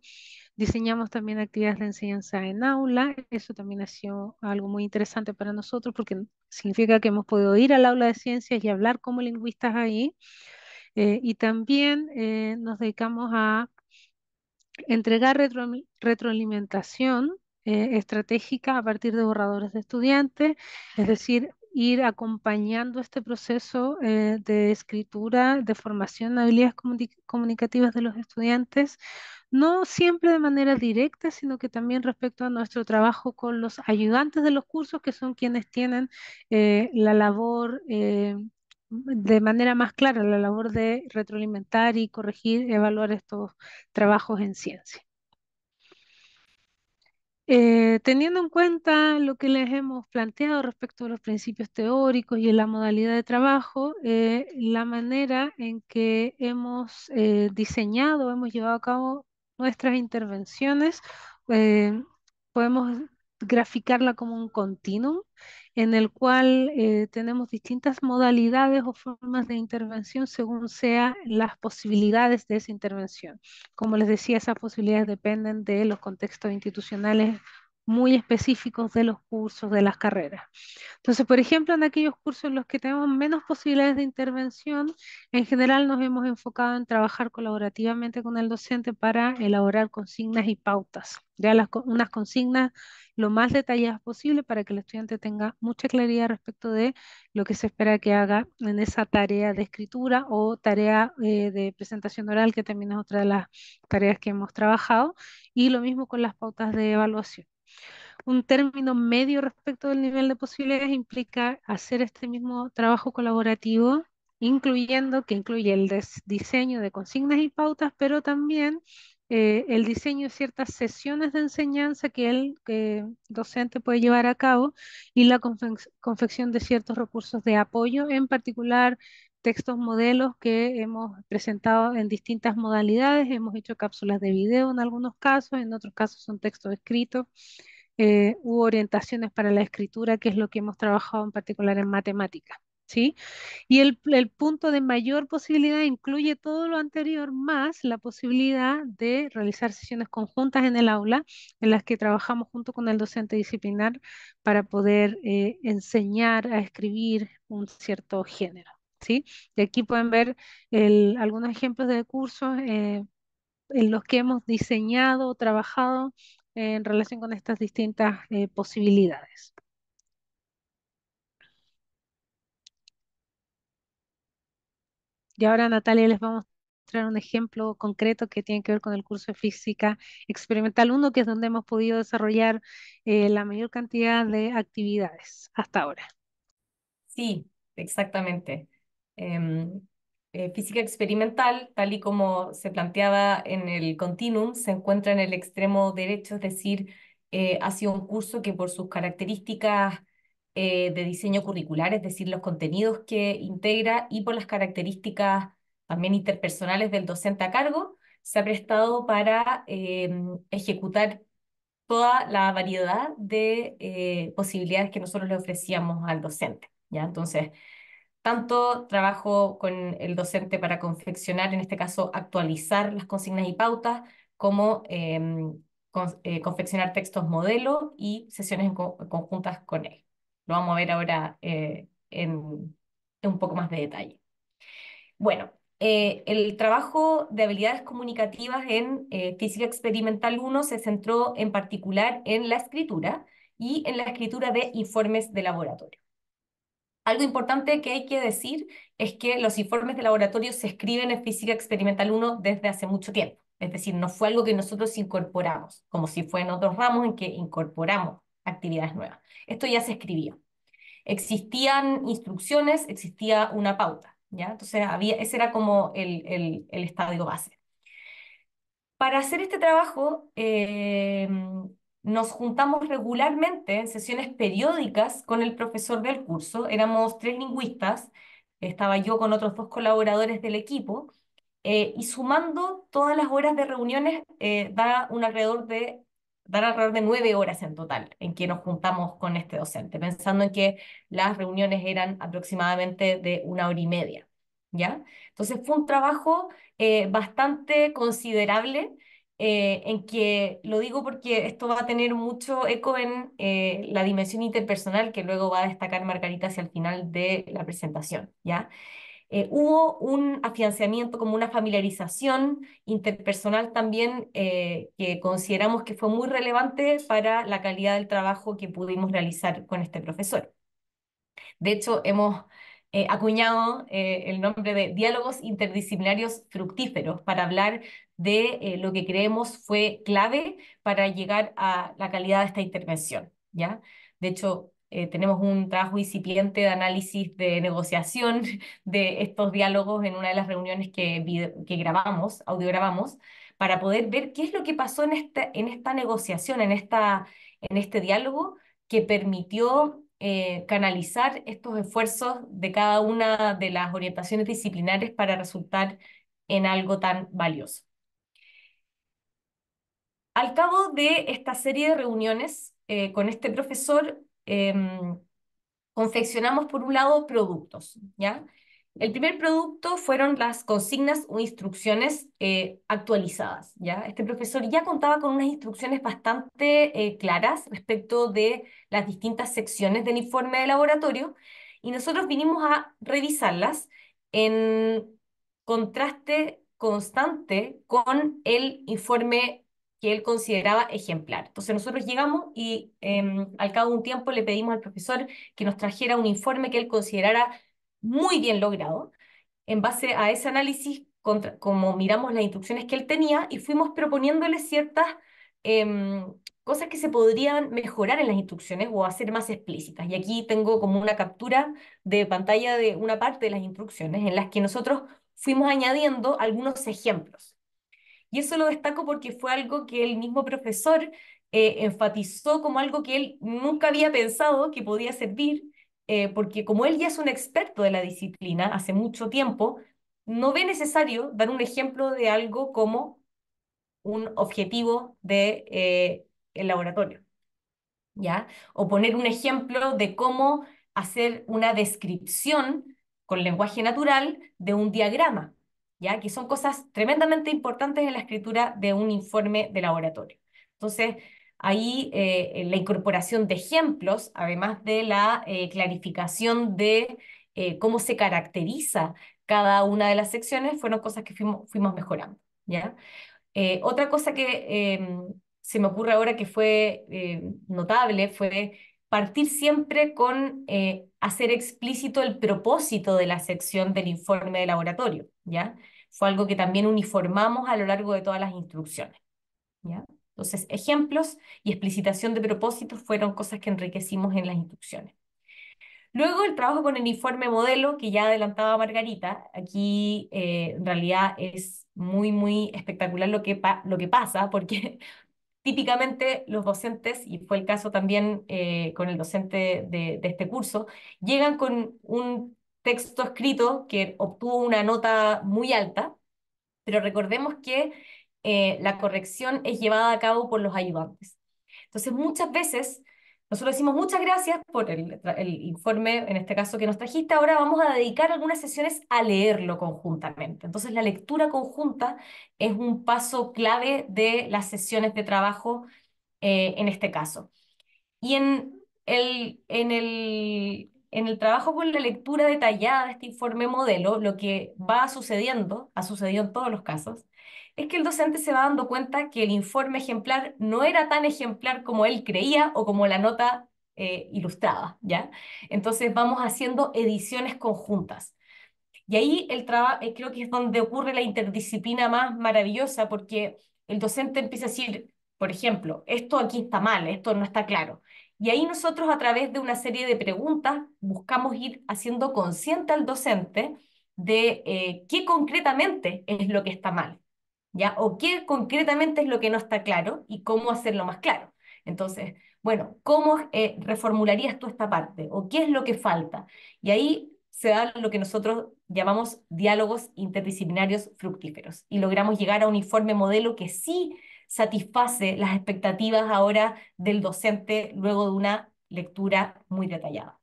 Diseñamos también actividades de enseñanza en aula. Eso también ha sido algo muy interesante para nosotros porque significa que hemos podido ir al aula de ciencias y hablar como lingüistas ahí. Y también nos dedicamos a entregar retroalimentación estratégica a partir de borradores de estudiantes, es decir, ir acompañando este proceso de escritura, de formación de habilidades comunicativas de los estudiantes, no siempre de manera directa, sino que también respecto a nuestro trabajo con los ayudantes de los cursos, que son quienes tienen la labor de manera más clara, la labor de retroalimentar y corregir, evaluar estos trabajos en ciencia. Teniendo en cuenta lo que les hemos planteado respecto a los principios teóricos y la modalidad de trabajo, la manera en que hemos diseñado, hemos llevado a cabo nuestras intervenciones, eh, podemos graficarla como un continuum en el cual tenemos distintas modalidades o formas de intervención según sean las posibilidades de esa intervención. Como les decía, esas posibilidades dependen de los contextos institucionales muy específicos de los cursos, de las carreras. Entonces, por ejemplo, en aquellos cursos en los que tenemos menos posibilidades de intervención, en general nos hemos enfocado en trabajar colaborativamente con el docente para elaborar consignas y pautas. Ya unas consignas lo más detalladas posible para que el estudiante tenga mucha claridad respecto de lo que se espera que haga en esa tarea de escritura o tarea de presentación oral, que también es otra de las tareas que hemos trabajado, y lo mismo con las pautas de evaluación. Un término medio respecto del nivel de posibilidades implica hacer este mismo trabajo colaborativo, incluyendo, que incluye el diseño de consignas y pautas, pero también el diseño de ciertas sesiones de enseñanza que el docente puede llevar a cabo y la confección de ciertos recursos de apoyo, en particular textos modelos que hemos presentado en distintas modalidades. Hemos hecho cápsulas de video en algunos casos, en otros casos son textos escritos u orientaciones para la escritura, que es lo que hemos trabajado en particular en matemáticas, ¿sí? Y el punto de mayor posibilidad incluye todo lo anterior, más la posibilidad de realizar sesiones conjuntas en el aula, en las que trabajamos junto con el docente disciplinar para poder enseñar a escribir un cierto género, ¿sí? Y aquí pueden ver algunos ejemplos de cursos en los que hemos diseñado o trabajado en relación con estas distintas posibilidades. Y ahora Natalia les va a mostrar un ejemplo concreto que tiene que ver con el curso de Física Experimental 1, que es donde hemos podido desarrollar la mayor cantidad de actividades hasta ahora. Sí, exactamente. Em, Física experimental, tal y como se planteaba en el continuum, se encuentra en el extremo derecho, es decir, ha sido un curso que por sus características de diseño curricular, es decir, los contenidos que integra y por las características también interpersonales del docente a cargo, se ha prestado para ejecutar toda la variedad de posibilidades que nosotros le ofrecíamos al docente. ¿Ya? Entonces, tanto trabajo con el docente para confeccionar, en este caso, actualizar las consignas y pautas, como confeccionar textos modelo y sesiones conjuntas con él. Lo vamos a ver ahora en un poco más de detalle. Bueno, el trabajo de habilidades comunicativas en Física Experimental 1 se centró en particular en la escritura y en la escritura de informes de laboratorio. Algo importante que hay que decir es que los informes de laboratorio se escriben en Física Experimental 1 desde hace mucho tiempo. Es decir, no fue algo que nosotros incorporamos, como si fue en otros ramos en que incorporamos actividades nuevas. Esto ya se escribía. Existían instrucciones, existía una pauta, ¿ya? Entonces, ese era como el estadio base. Para hacer este trabajo, nos juntamos regularmente en sesiones periódicas con el profesor del curso. Éramos 3 lingüistas, estaba yo con otros 2 colaboradores del equipo, y sumando todas las horas de reuniones, dan alrededor de 9 horas en total en que nos juntamos con este docente, pensando en que las reuniones eran aproximadamente de 1 hora y media, ¿ya? Entonces fue un trabajo bastante considerable, en que lo digo porque esto va a tener mucho eco en la dimensión interpersonal que luego va a destacar Margarita hacia el final de la presentación, ¿ya? Hubo un afianzamiento, como una familiarización interpersonal también, que consideramos que fue muy relevante para la calidad del trabajo que pudimos realizar con este profesor. De hecho, hemos acuñado el nombre de diálogos interdisciplinarios fructíferos para hablar de lo que creemos fue clave para llegar a la calidad de esta intervención, ¿ya? De hecho, tenemos un trabajo incipiente de análisis de negociación de estos diálogos en una de las reuniones que grabamos, audiograbamos, para poder ver qué es lo que pasó en esta negociación, en este diálogo que permitió canalizar estos esfuerzos de cada una de las orientaciones disciplinares para resultar en algo tan valioso. Al cabo de esta serie de reuniones con este profesor, confeccionamos por un lado productos, ¿ya? El primer producto fueron las consignas o instrucciones actualizadas, ¿ya? Este profesor ya contaba con unas instrucciones bastante claras respecto de las distintas secciones del informe de laboratorio, y nosotros vinimos a revisarlas en contraste constante con el informe que él consideraba ejemplar. Entonces nosotros llegamos y al cabo de un tiempo le pedimos al profesor que nos trajera un informe que él considerara muy bien logrado. En base a ese análisis, como miramos las instrucciones que él tenía, y fuimos proponiéndole ciertas cosas que se podrían mejorar en las instrucciones o hacer más explícitas. Y aquí tengo como una captura de pantalla de una parte de las instrucciones en las que nosotros fuimos añadiendo algunos ejemplos. Y eso lo destaco porque fue algo que el mismo profesor enfatizó como algo que él nunca había pensado que podía servir, porque como él ya es un experto de la disciplina hace mucho tiempo, no ve necesario dar un ejemplo de algo como un objetivo de el laboratorio, ¿ya? O poner un ejemplo de cómo hacer una descripción con lenguaje natural de un diagrama, ¿ya? Que son cosas tremendamente importantes en la escritura de un informe de laboratorio. Entonces, ahí la incorporación de ejemplos, además de la clarificación de cómo se caracteriza cada una de las secciones, fueron cosas que fuimos mejorando, ¿ya? Otra cosa que se me ocurre ahora que fue notable fue partir siempre con hacer explícito el propósito de la sección del informe de laboratorio, ¿ya? fue algo que también uniformamos a lo largo de todas las instrucciones, ¿ya? Entonces, ejemplos y explicitación de propósitos fueron cosas que enriquecimos en las instrucciones. Luego el trabajo con el informe modelo, que ya adelantaba Margarita, aquí en realidad es muy, muy espectacular lo que pasa, porque típicamente los docentes, y fue el caso también con el docente de este curso, llegan con un texto escrito que obtuvo una nota muy alta, pero recordemos que la corrección es llevada a cabo por los ayudantes. Entonces, muchas veces nosotros decimos muchas gracias por el informe, en este caso que nos trajiste, ahora vamos a dedicar algunas sesiones a leerlo conjuntamente. Entonces, la lectura conjunta es un paso clave de las sesiones de trabajo en este caso. Y en el trabajo con la lectura detallada de este informe modelo, lo que va sucediendo, ha sucedido en todos los casos, es que el docente se va dando cuenta que el informe ejemplar no era tan ejemplar como él creía o como la nota ilustraba, ¿ya? Entonces vamos haciendo ediciones conjuntas. Y ahí creo que es donde ocurre la interdisciplina más maravillosa, porque el docente empieza a decir, por ejemplo, esto aquí está mal, esto no está claro. Y ahí nosotros a través de una serie de preguntas buscamos ir haciendo consciente al docente de qué concretamente es lo que está mal, ¿ya? O qué concretamente es lo que no está claro y cómo hacerlo más claro. Entonces, bueno, ¿cómo reformularías tú esta parte? ¿O qué es lo que falta? Y ahí se da lo que nosotros llamamos diálogos interdisciplinarios fructíferos y logramos llegar a un informe modelo que sí satisface las expectativas ahora del docente luego de una lectura muy detallada.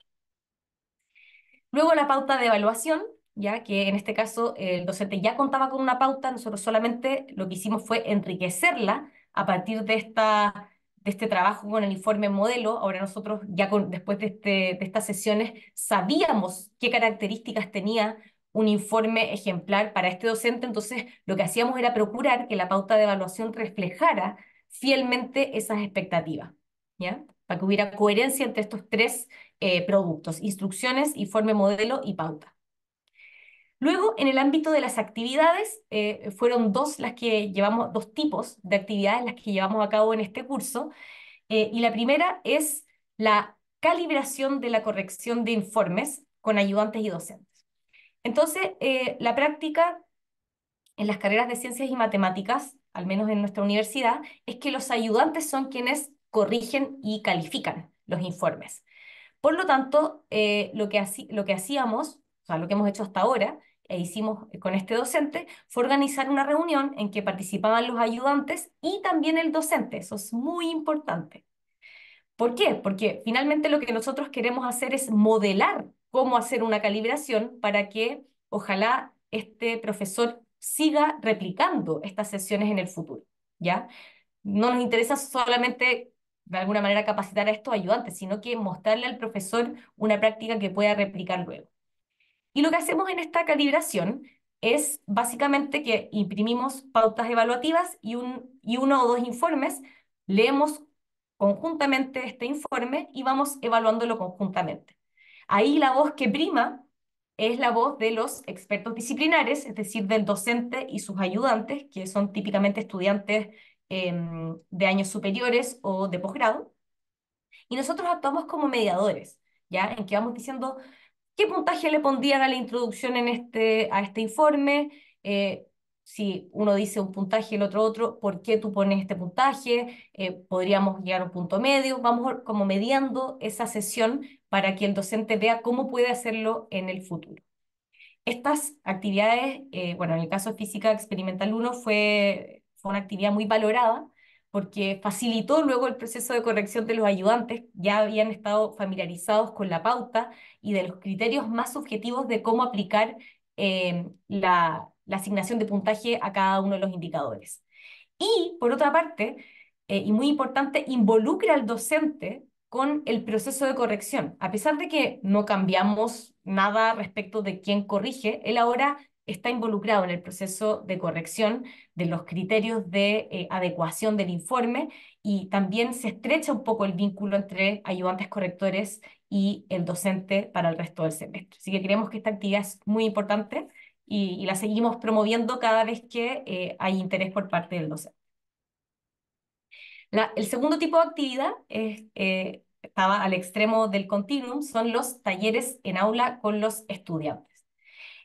Luego la pauta de evaluación, ya que en este caso el docente ya contaba con una pauta, nosotros solamente lo que hicimos fue enriquecerla a partir de este trabajo con el informe modelo. Ahora nosotros ya después de estas sesiones sabíamos qué características tenía un informe ejemplar para este docente, entonces lo que hacíamos era procurar que la pauta de evaluación reflejara fielmente esas expectativas, ¿ya? Para que hubiera coherencia entre estos tres productos: instrucciones, informe modelo y pauta. Luego, en el ámbito de las actividades, fueron dos tipos de actividades las que llevamos a cabo en este curso, y la primera es la calibración de la corrección de informes con ayudantes y docentes. Entonces, la práctica en las carreras de ciencias y matemáticas, al menos en nuestra universidad, es que los ayudantes son quienes corrigen y califican los informes. Por lo tanto, lo que hacíamos, o sea, lo que hemos hecho hasta ahora, e hicimos con este docente, fue organizar una reunión en que participaban los ayudantes y también el docente. Eso es muy importante. ¿Por qué? Porque finalmente lo que nosotros queremos hacer es modelar cómo hacer una calibración para que ojalá este profesor siga replicando estas sesiones en el futuro, ¿ya? No nos interesa solamente de alguna manera capacitar a estos ayudantes, sino que mostrarle al profesor una práctica que pueda replicar luego. Y lo que hacemos en esta calibración es básicamente que imprimimos pautas evaluativas y uno o dos informes, leemos conjuntamente este informe y vamos evaluándolo conjuntamente. Ahí la voz que prima es la voz de los expertos disciplinares, es decir, del docente y sus ayudantes, que son típicamente estudiantes de años superiores o de posgrado. Y nosotros actuamos como mediadores, ¿ya? En que vamos diciendo qué puntaje le pondrían a la introducción a este informe. Si uno dice un puntaje y el otro, ¿por qué tú pones este puntaje? Podríamos llegar a un punto medio. Vamos como mediando esa sesión para que el docente vea cómo puede hacerlo en el futuro. Estas actividades, bueno, en el caso de Física Experimental 1 fue una actividad muy valorada porque facilitó luego el proceso de corrección de los ayudantes, ya habían estado familiarizados con la pauta y de los criterios más subjetivos de cómo aplicar la asignación de puntaje a cada uno de los indicadores. Y, por otra parte, y muy importante, involucra al docente con el proceso de corrección. A pesar de que no cambiamos nada respecto de quién corrige, él ahora está involucrado en el proceso de corrección de los criterios de adecuación del informe, y también se estrecha un poco el vínculo entre ayudantes correctores y el docente para el resto del semestre. Así que creemos que esta actividad es muy importante y la seguimos promoviendo cada vez que hay interés por parte del docente. El segundo tipo de actividad estaba al extremo del continuum, son los talleres en aula con los estudiantes.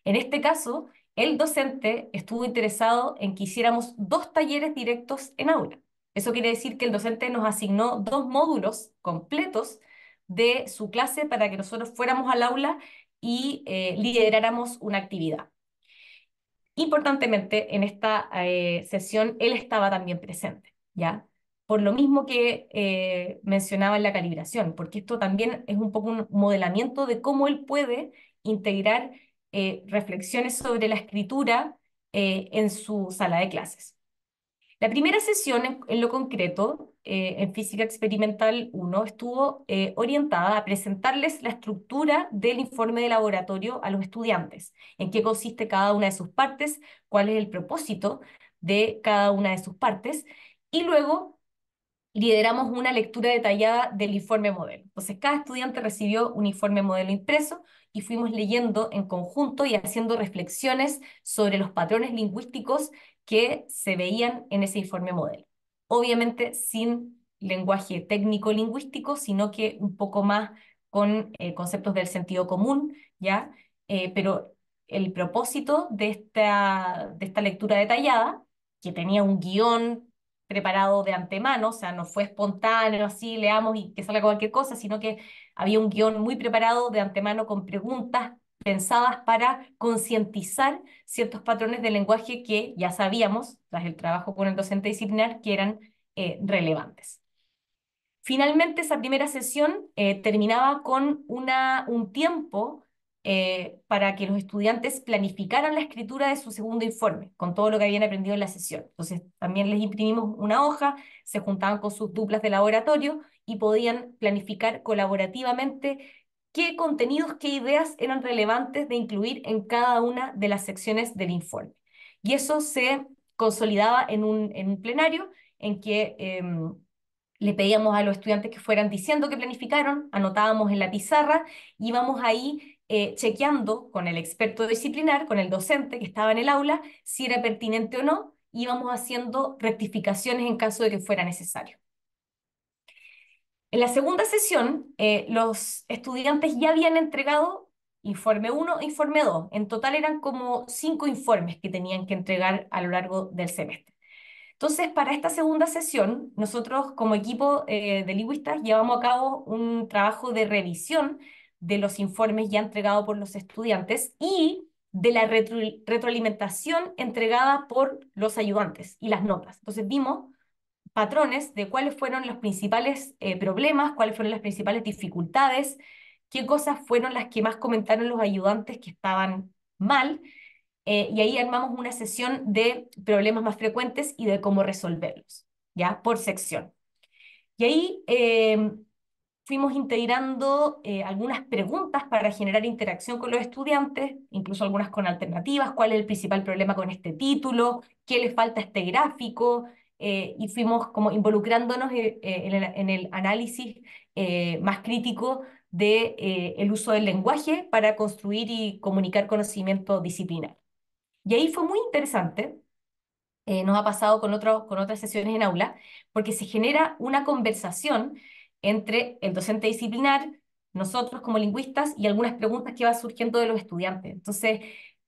En este caso, el docente estuvo interesado en que hiciéramos 2 talleres directos en aula. Eso quiere decir que el docente nos asignó 2 módulos completos de su clase para que nosotros fuéramos al aula y lideráramos una actividad. Importantemente, en esta sesión, él estaba también presente, ¿ya? Por lo mismo que mencionaba en la calibración, porque esto también es un poco un modelamiento de cómo él puede integrar reflexiones sobre la escritura en su sala de clases. La primera sesión, en lo concreto, en Física Experimental 1, estuvo orientada a presentarles la estructura del informe de laboratorio a los estudiantes, en qué consiste cada una de sus partes, cuál es el propósito de cada una de sus partes, y luego lideramos una lectura detallada del informe modelo. Entonces, cada estudiante recibió un informe modelo impreso y fuimos leyendo en conjunto y haciendo reflexiones sobre los patrones lingüísticos que se veían en ese informe modelo. Obviamente sin lenguaje técnico-lingüístico, sino que un poco más con conceptos del sentido común, ¿ya? Pero el propósito de esta lectura detallada, que tenía un guión preparado de antemano, o sea, no fue espontáneo, así leamos y que salga cualquier cosa, sino que había un guión muy preparado de antemano con preguntas pensadas para concientizar ciertos patrones de lenguaje que ya sabíamos, tras el trabajo con el docente disciplinar, que eran relevantes. Finalmente, esa primera sesión terminaba con un tiempo para que los estudiantes planificaran la escritura de su segundo informe, con todo lo que habían aprendido en la sesión. Entonces, también les imprimimos una hoja, se juntaban con sus duplas de laboratorio y podían planificar colaborativamente qué contenidos, qué ideas eran relevantes de incluir en cada una de las secciones del informe. Y eso se consolidaba en un plenario en que le pedíamos a los estudiantes que fueran diciendo que planificaron, anotábamos en la pizarra, y íbamos ahí chequeando con el experto disciplinar, con el docente que estaba en el aula, si era pertinente o no, íbamos haciendo rectificaciones en caso de que fuera necesario. En la segunda sesión, los estudiantes ya habían entregado informe 1 e informe 2. En total eran como 5 informes que tenían que entregar a lo largo del semestre. Entonces, para esta segunda sesión, nosotros como equipo de lingüistas llevamos a cabo un trabajo de revisión de los informes ya entregados por los estudiantes y de la retroalimentación entregada por los ayudantes y las notas. Entonces, vimos patrones de cuáles fueron los principales problemas, cuáles fueron las principales dificultades, qué cosas fueron las que más comentaron los ayudantes que estaban mal, y ahí armamos una sesión de problemas más frecuentes y de cómo resolverlos, ¿ya? Por sección. Y ahí fuimos integrando algunas preguntas para generar interacción con los estudiantes, incluso algunas con alternativas, cuál es el principal problema con este título, qué le falta a este gráfico, y fuimos como involucrándonos en el análisis más crítico de, el uso del lenguaje para construir y comunicar conocimiento disciplinar. Y ahí fue muy interesante, nos ha pasado con otras sesiones en aula, porque se genera una conversación entre el docente disciplinar, nosotros como lingüistas y algunas preguntas que van surgiendo de los estudiantes. Entonces,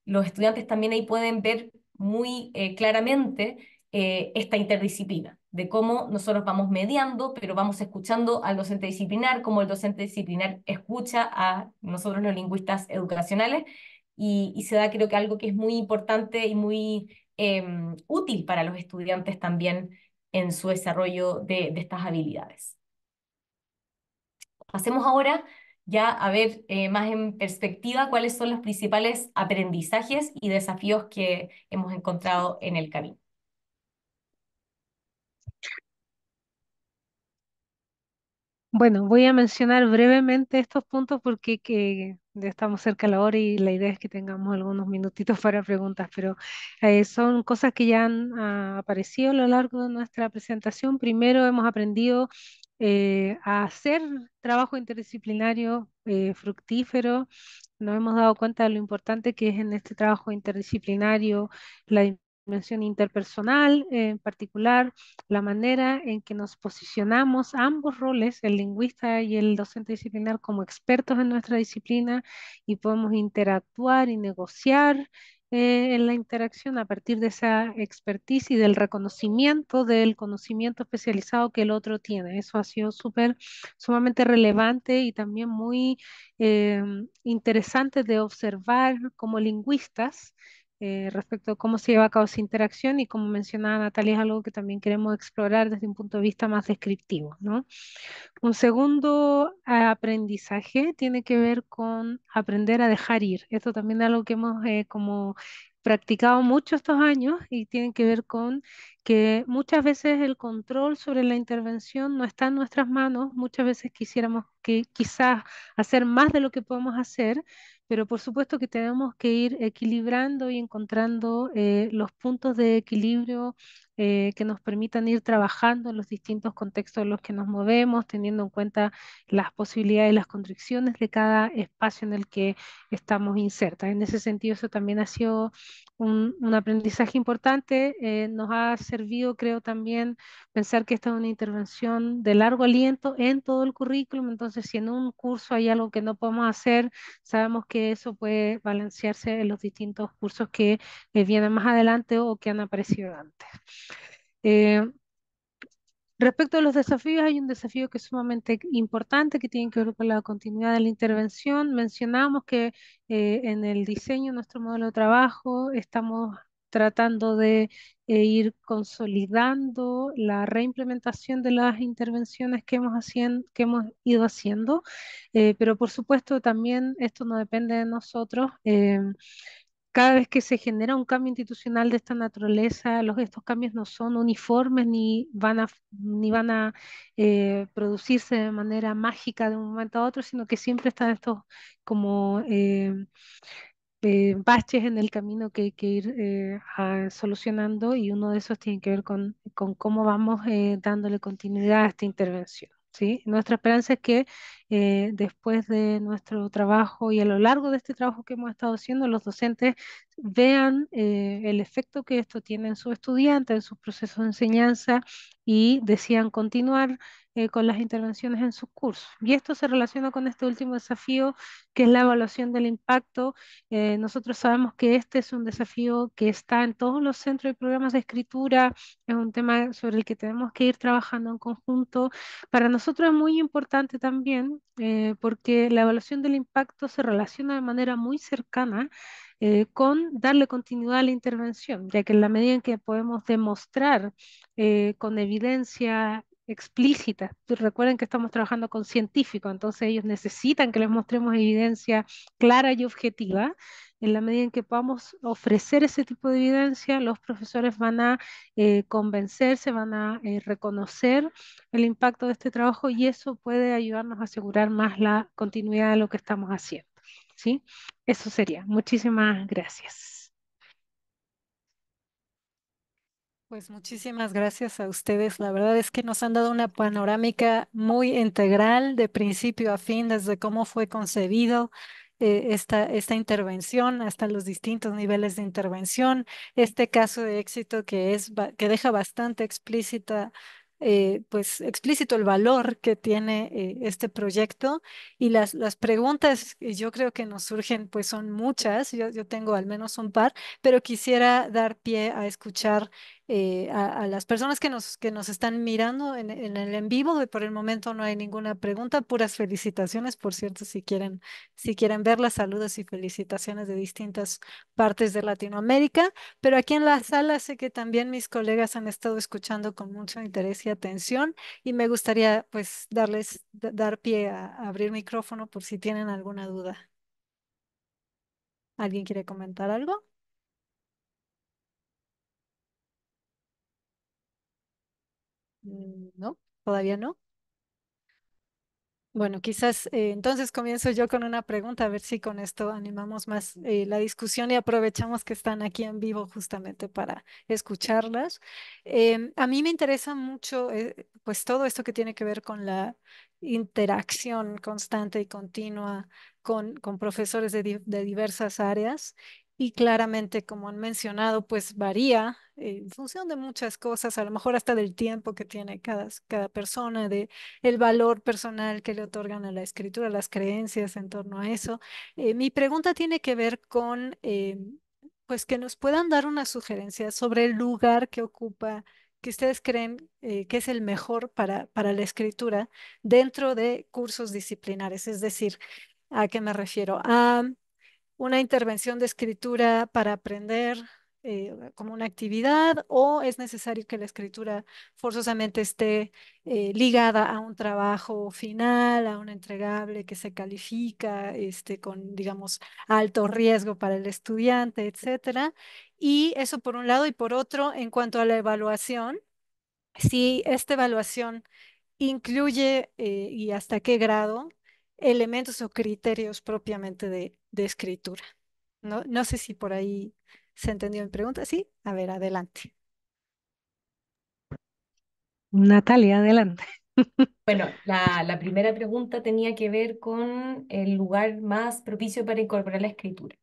los estudiantes también ahí pueden ver muy claramente esta interdisciplina, de cómo nosotros vamos mediando, pero vamos escuchando al docente disciplinar, cómo el docente disciplinar escucha a nosotros los lingüistas educacionales, y se da creo que algo que es muy importante y muy útil para los estudiantes también en su desarrollo de estas habilidades. Pasemos ahora ya a ver más en perspectiva cuáles son los principales aprendizajes y desafíos que hemos encontrado en el camino. Bueno, voy a mencionar brevemente estos puntos porque ya estamos cerca de la hora y la idea es que tengamos algunos minutitos para preguntas, pero son cosas que ya han aparecido a lo largo de nuestra presentación. Primero, hemos aprendido a hacer trabajo interdisciplinario fructífero, nos hemos dado cuenta de lo importante que es en este trabajo interdisciplinario la dimensión interpersonal, en particular la manera en que nos posicionamos ambos roles, el lingüista y el docente disciplinar, como expertos en nuestra disciplina y podemos interactuar y negociar en la interacción a partir de esa expertise y del reconocimiento del conocimiento especializado que el otro tiene. Eso ha sido sumamente relevante y también muy interesante de observar como lingüistas respecto a cómo se lleva a cabo esa interacción y como mencionaba Natalia, es algo que también queremos explorar desde un punto de vista más descriptivo, ¿no? Un segundo aprendizaje tiene que ver con aprender a dejar ir. Esto también es algo que hemos como practicado mucho estos años y tiene que ver con que muchas veces el control sobre la intervención no está en nuestras manos. Muchas veces quisiéramos que quizás hacer más de lo que podemos hacer, pero por supuesto que tenemos que ir equilibrando y encontrando los puntos de equilibrio que nos permitan ir trabajando en los distintos contextos en los que nos movemos, teniendo en cuenta las posibilidades y las constricciones de cada espacio en el que estamos insertas. En ese sentido, eso también ha sido un aprendizaje importante. Nos ha servido, creo, también pensar que esta es una intervención de largo aliento en todo el currículum. Entonces, si en un curso hay algo que no podemos hacer, sabemos que eso puede balancearse en los distintos cursos que vienen más adelante o que han aparecido antes. Eh, Respecto a los desafíos, hay un desafío que es sumamente importante que tiene que ver con la continuidad de la intervención. Mencionamos que en el diseño de nuestro modelo de trabajo estamos tratando de ir consolidando la reimplementación de las intervenciones que hemos ido haciendo, pero por supuesto también esto no depende de nosotros. Cada vez que se genera un cambio institucional de esta naturaleza, estos cambios no son uniformes ni van a producirse de manera mágica de un momento a otro, sino que siempre están estos como baches en el camino que hay que ir solucionando y uno de esos tiene que ver con cómo vamos dándole continuidad a esta intervención. ¿Sí? Nuestra esperanza es que después de nuestro trabajo y a lo largo de este trabajo que hemos estado haciendo, los docentes vean el efecto que esto tiene en sus estudiantes, en sus procesos de enseñanza y decidan continuar con las intervenciones en sus cursos. Y esto se relaciona con este último desafío, que es la evaluación del impacto. Nosotros sabemos que este es un desafío que está en todos los centros y programas de escritura, es un tema sobre el que tenemos que ir trabajando en conjunto. Para nosotros es muy importante también porque la evaluación del impacto se relaciona de manera muy cercana con darle continuidad a la intervención, ya que en la medida en que podemos demostrar con evidencia explícita, recuerden que estamos trabajando con científicos, entonces ellos necesitan que les mostremos evidencia clara y objetiva. En la medida en que podamos ofrecer ese tipo de evidencia, los profesores van a convencerse, van a reconocer el impacto de este trabajo y eso puede ayudarnos a asegurar más la continuidad de lo que estamos haciendo. ¿Sí? Eso sería. Muchísimas gracias. Pues muchísimas gracias a ustedes. La verdad es que nos han dado una panorámica muy integral de principio a fin, desde cómo fue concebido esta intervención hasta los distintos niveles de intervención. Este caso de éxito que deja bastante explícita, pues explícito el valor que tiene este proyecto y las preguntas que yo creo que nos surgen, pues son muchas. Yo tengo al menos un par, pero quisiera dar pie a escuchar a las personas que nos están mirando en el en vivo. Por el momento no hay ninguna pregunta, puras felicitaciones, por cierto, si quieren verlas, saludos y felicitaciones de distintas partes de Latinoamérica. Pero aquí en la sala sé que también mis colegas han estado escuchando con mucho interés y atención y me gustaría pues dar pie a abrir micrófono por si tienen alguna duda. ¿Alguien quiere comentar algo? No, todavía no. Bueno, quizás entonces comienzo yo con una pregunta, a ver si con esto animamos más la discusión y aprovechamos que están aquí en vivo justamente para escucharlas. A mí me interesa mucho, pues todo esto que tiene que ver con la interacción constante y continua con profesores de diversas áreas y claramente, como han mencionado, pues varía en función de muchas cosas, a lo mejor hasta del tiempo que tiene cada persona, de el valor personal que le otorgan a la escritura, las creencias en torno a eso. Mi pregunta tiene que ver con, pues, que nos puedan dar una sugerencia sobre el lugar que ocupa, que ustedes creen que es el mejor para la escritura dentro de cursos disciplinares. Es decir, ¿a qué me refiero? A una intervención de escritura para aprender como una actividad, o es necesario que la escritura forzosamente esté ligada a un trabajo final, a un entregable que se califica con, digamos, alto riesgo para el estudiante, etcétera. Y eso por un lado, y por otro, en cuanto a la evaluación, si esta evaluación incluye y hasta qué grado elementos o criterios propiamente de escritura. No, no sé si por ahí se entendió mi pregunta. Sí, a ver, adelante. Natalia, adelante. Bueno, la primera pregunta tenía que ver con el lugar más propicio para incorporar la escritura.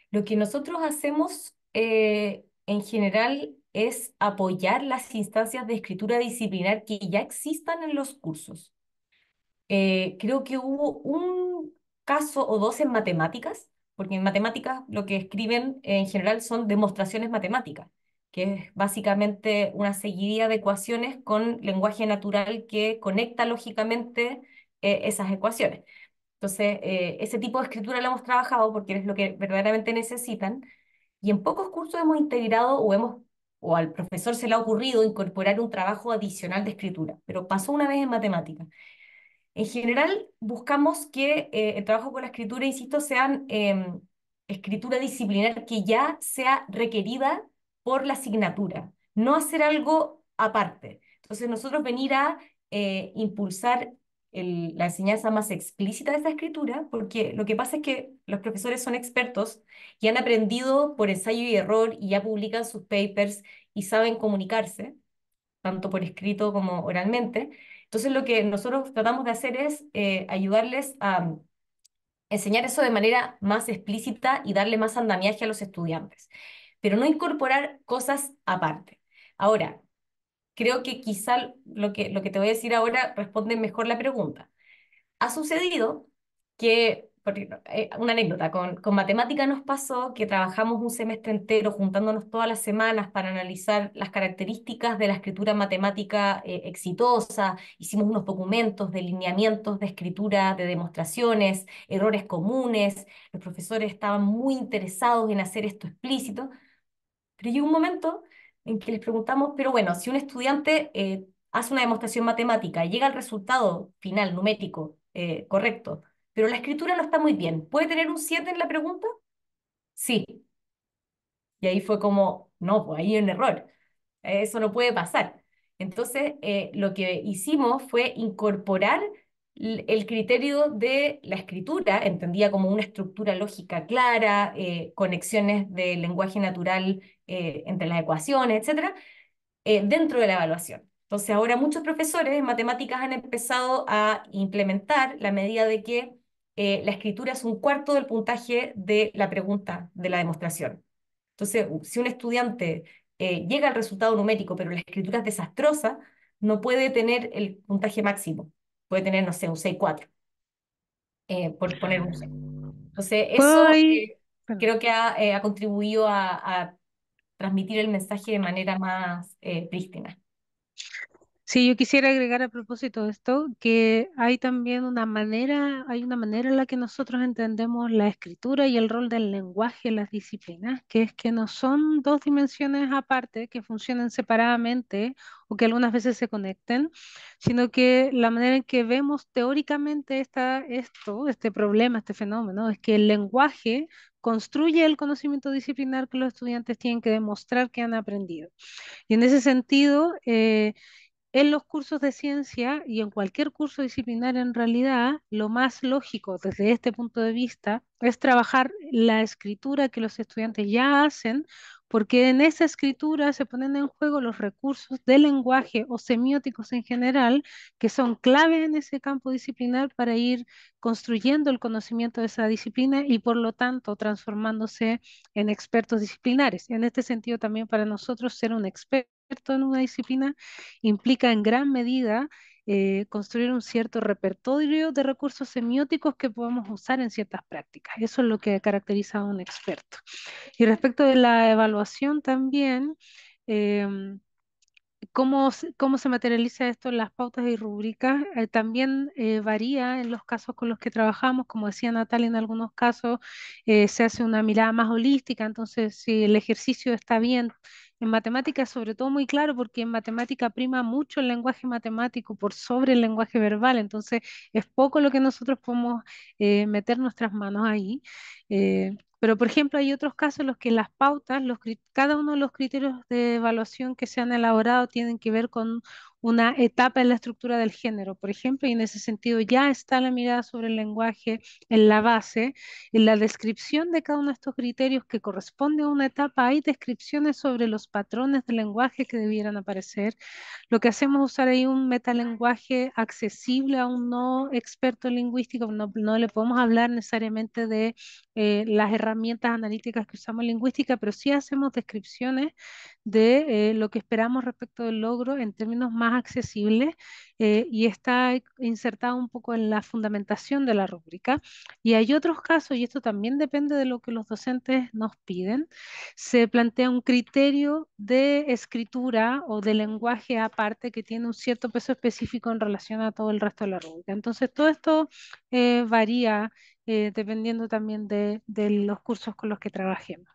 Lo que nosotros hacemos en general es apoyar las instancias de escritura disciplinar que ya existan en los cursos. Creo que hubo un caso o dos en matemáticas, porque en matemáticas lo que escriben en general son demostraciones matemáticas, que es básicamente una seguidilla de ecuaciones con lenguaje natural que conecta lógicamente esas ecuaciones. Entonces, ese tipo de escritura lo hemos trabajado porque es lo que verdaderamente necesitan, y en pocos cursos hemos integrado o al profesor se le ha ocurrido incorporar un trabajo adicional de escritura, pero pasó una vez en matemáticas. En general, buscamos que el trabajo con la escritura, insisto, sean escritura disciplinar que ya sea requerida por la asignatura, no hacer algo aparte. Entonces, nosotros venir a impulsar la enseñanza más explícita de esa escritura, porque lo que pasa es que los profesores son expertos y han aprendido por ensayo y error y ya publican sus papers y saben comunicarse tanto por escrito como oralmente. Entonces, lo que nosotros tratamos de hacer es ayudarles a enseñar eso de manera más explícita y darle más andamiaje a los estudiantes, pero no incorporar cosas aparte. Ahora, creo que quizá lo que te voy a decir ahora responde mejor la pregunta. Ha sucedido que, una anécdota, con matemática nos pasó que trabajamos un semestre entero juntándonos todas las semanas para analizar las características de la escritura matemática exitosa, hicimos unos documentos de lineamientos de escritura, de demostraciones, errores comunes, los profesores estaban muy interesados en hacer esto explícito, pero llegó un momento en que les preguntamos, pero bueno, si un estudiante hace una demostración matemática, llega al resultado final numérico correcto, pero la escritura no está muy bien, ¿puede tener un 7 en la pregunta? Sí. Y ahí fue como, no, pues ahí hay un error, eso no puede pasar. Entonces, lo que hicimos fue incorporar el criterio de la escritura, entendida como una estructura lógica clara, conexiones del lenguaje natural entre las ecuaciones, etcétera, dentro de la evaluación. Entonces, ahora muchos profesores en matemáticas han empezado a implementar la medida de que la escritura es un cuarto del puntaje de la pregunta de la demostración. Entonces, si un estudiante llega al resultado numérico, pero la escritura es desastrosa, no puede tener el puntaje máximo. Puede tener, no sé, un 6,4, por poner un ejemplo. Entonces, ¿Puedo eso ahí? Perdón. creo que ha contribuido a transmitir el mensaje de manera más prístina. Sí, yo quisiera agregar a propósito de esto que hay también hay una manera en la que nosotros entendemos la escritura y el rol del lenguaje en las disciplinas, que es que no son dos dimensiones aparte, que funcionan separadamente o que algunas veces se conecten, sino que la manera en que vemos teóricamente este problema, este fenómeno, es que el lenguaje construye el conocimiento disciplinar que los estudiantes tienen que demostrar que han aprendido. Y en ese sentido, en los cursos de ciencia y en cualquier curso disciplinar en realidad, lo más lógico desde este punto de vista es trabajar la escritura que los estudiantes ya hacen porque en esa escritura se ponen en juego los recursos del lenguaje o semióticos en general, que son clave en ese campo disciplinar para ir construyendo el conocimiento de esa disciplina y por lo tanto transformándose en expertos disciplinares. En este sentido, también para nosotros ser un experto en una disciplina implica en gran medida construir un cierto repertorio de recursos semióticos que podemos usar en ciertas prácticas. Eso es lo que caracteriza a un experto. Y respecto de la evaluación también, em, cómo se materializa esto en las pautas y rúbricas? También varía en los casos con los que trabajamos. Como decía Natalia, en algunos casos se hace una mirada más holística, entonces si el ejercicio está bien. En matemática es sobre todo muy claro porque en matemática prima mucho el lenguaje matemático por sobre el lenguaje verbal, entonces es poco lo que nosotros podemos meter nuestras manos ahí. Pero, por ejemplo, hay otros casos en los que las pautas, cada uno de los criterios de evaluación que se han elaborado tienen que ver con una etapa en la estructura del género, por ejemplo, y en ese sentido ya está la mirada sobre el lenguaje en la base. En la descripción de cada uno de estos criterios que corresponde a una etapa, hay descripciones sobre los patrones del lenguaje que debieran aparecer. Lo que hacemos es usar ahí un metalenguaje accesible a un no experto lingüístico, no le podemos hablar necesariamente de las herramientas analíticas que usamos en lingüística, pero sí hacemos descripciones de lo que esperamos respecto del logro en términos más accesibles y está insertado un poco en la fundamentación de la rúbrica. Y hay otros casos, y esto también depende de lo que los docentes nos piden, se plantea un criterio de escritura o de lenguaje aparte que tiene un cierto peso específico en relación a todo el resto de la rúbrica. Entonces, todo esto varía dependiendo también de los cursos con los que trabajemos.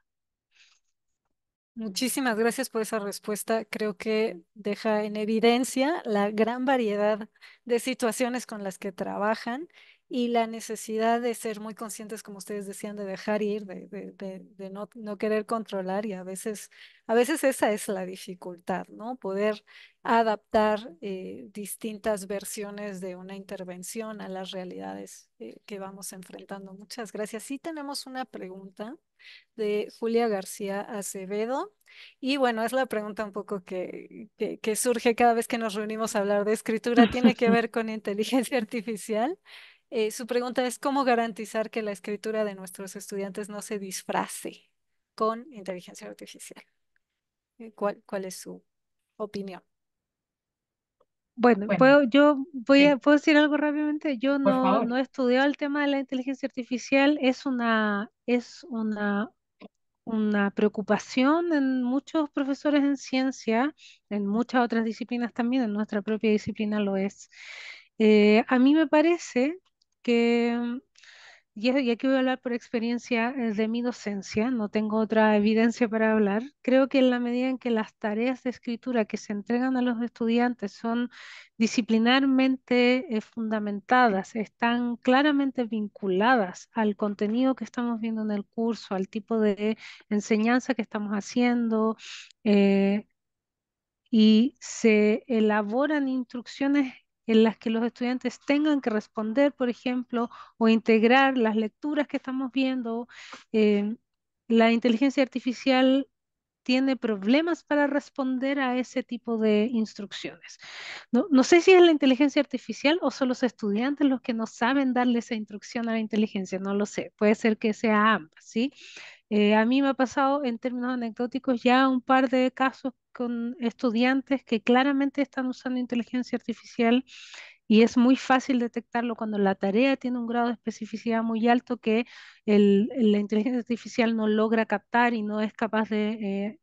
Muchísimas gracias por esa respuesta. Creo que deja en evidencia la gran variedad de situaciones con las que trabajan y la necesidad de ser muy conscientes, como ustedes decían, de dejar ir, de no querer controlar y a veces esa es la dificultad, ¿no? Poder adaptar distintas versiones de una intervención a las realidades que vamos enfrentando. Muchas gracias. Sí tenemos una pregunta de Julia García Acevedo. Y bueno, es la pregunta un poco que surge cada vez que nos reunimos a hablar de escritura, tiene que ver con inteligencia artificial. Su pregunta es, ¿cómo garantizar que la escritura de nuestros estudiantes no se disfrace con inteligencia artificial? ¿Cuál es su opinión? Bueno, Bueno, puedo decir algo rápidamente. Yo por favor. no he estudiado el tema de la inteligencia artificial. Una preocupación en muchos profesores en ciencia, en muchas otras disciplinas también, en nuestra propia disciplina lo es. A mí me parece que y aquí voy a hablar por experiencia de mi docencia, no tengo otra evidencia para hablar. Creo que en la medida en que las tareas de escritura que se entregan a los estudiantes son disciplinarmente fundamentadas, están claramente vinculadas al contenido que estamos viendo en el curso, al tipo de enseñanza que estamos haciendo, eh, y se elaboran instrucciones en las que los estudiantes tengan que responder, por ejemplo, o integrar las lecturas que estamos viendo. eh, la inteligencia artificial tiene problemas para responder a ese tipo de instrucciones. No sé si es la inteligencia artificial o son los estudiantes los que no saben darle esa instrucción a la inteligencia, no lo sé, puede ser que sea ambas, ¿sí? A mí me ha pasado en términos anecdóticos ya un par de casos con estudiantes que claramente están usando inteligencia artificial y es muy fácil detectarlo cuando la tarea tiene un grado de especificidad muy alto que la inteligencia artificial no logra captar y no es capaz de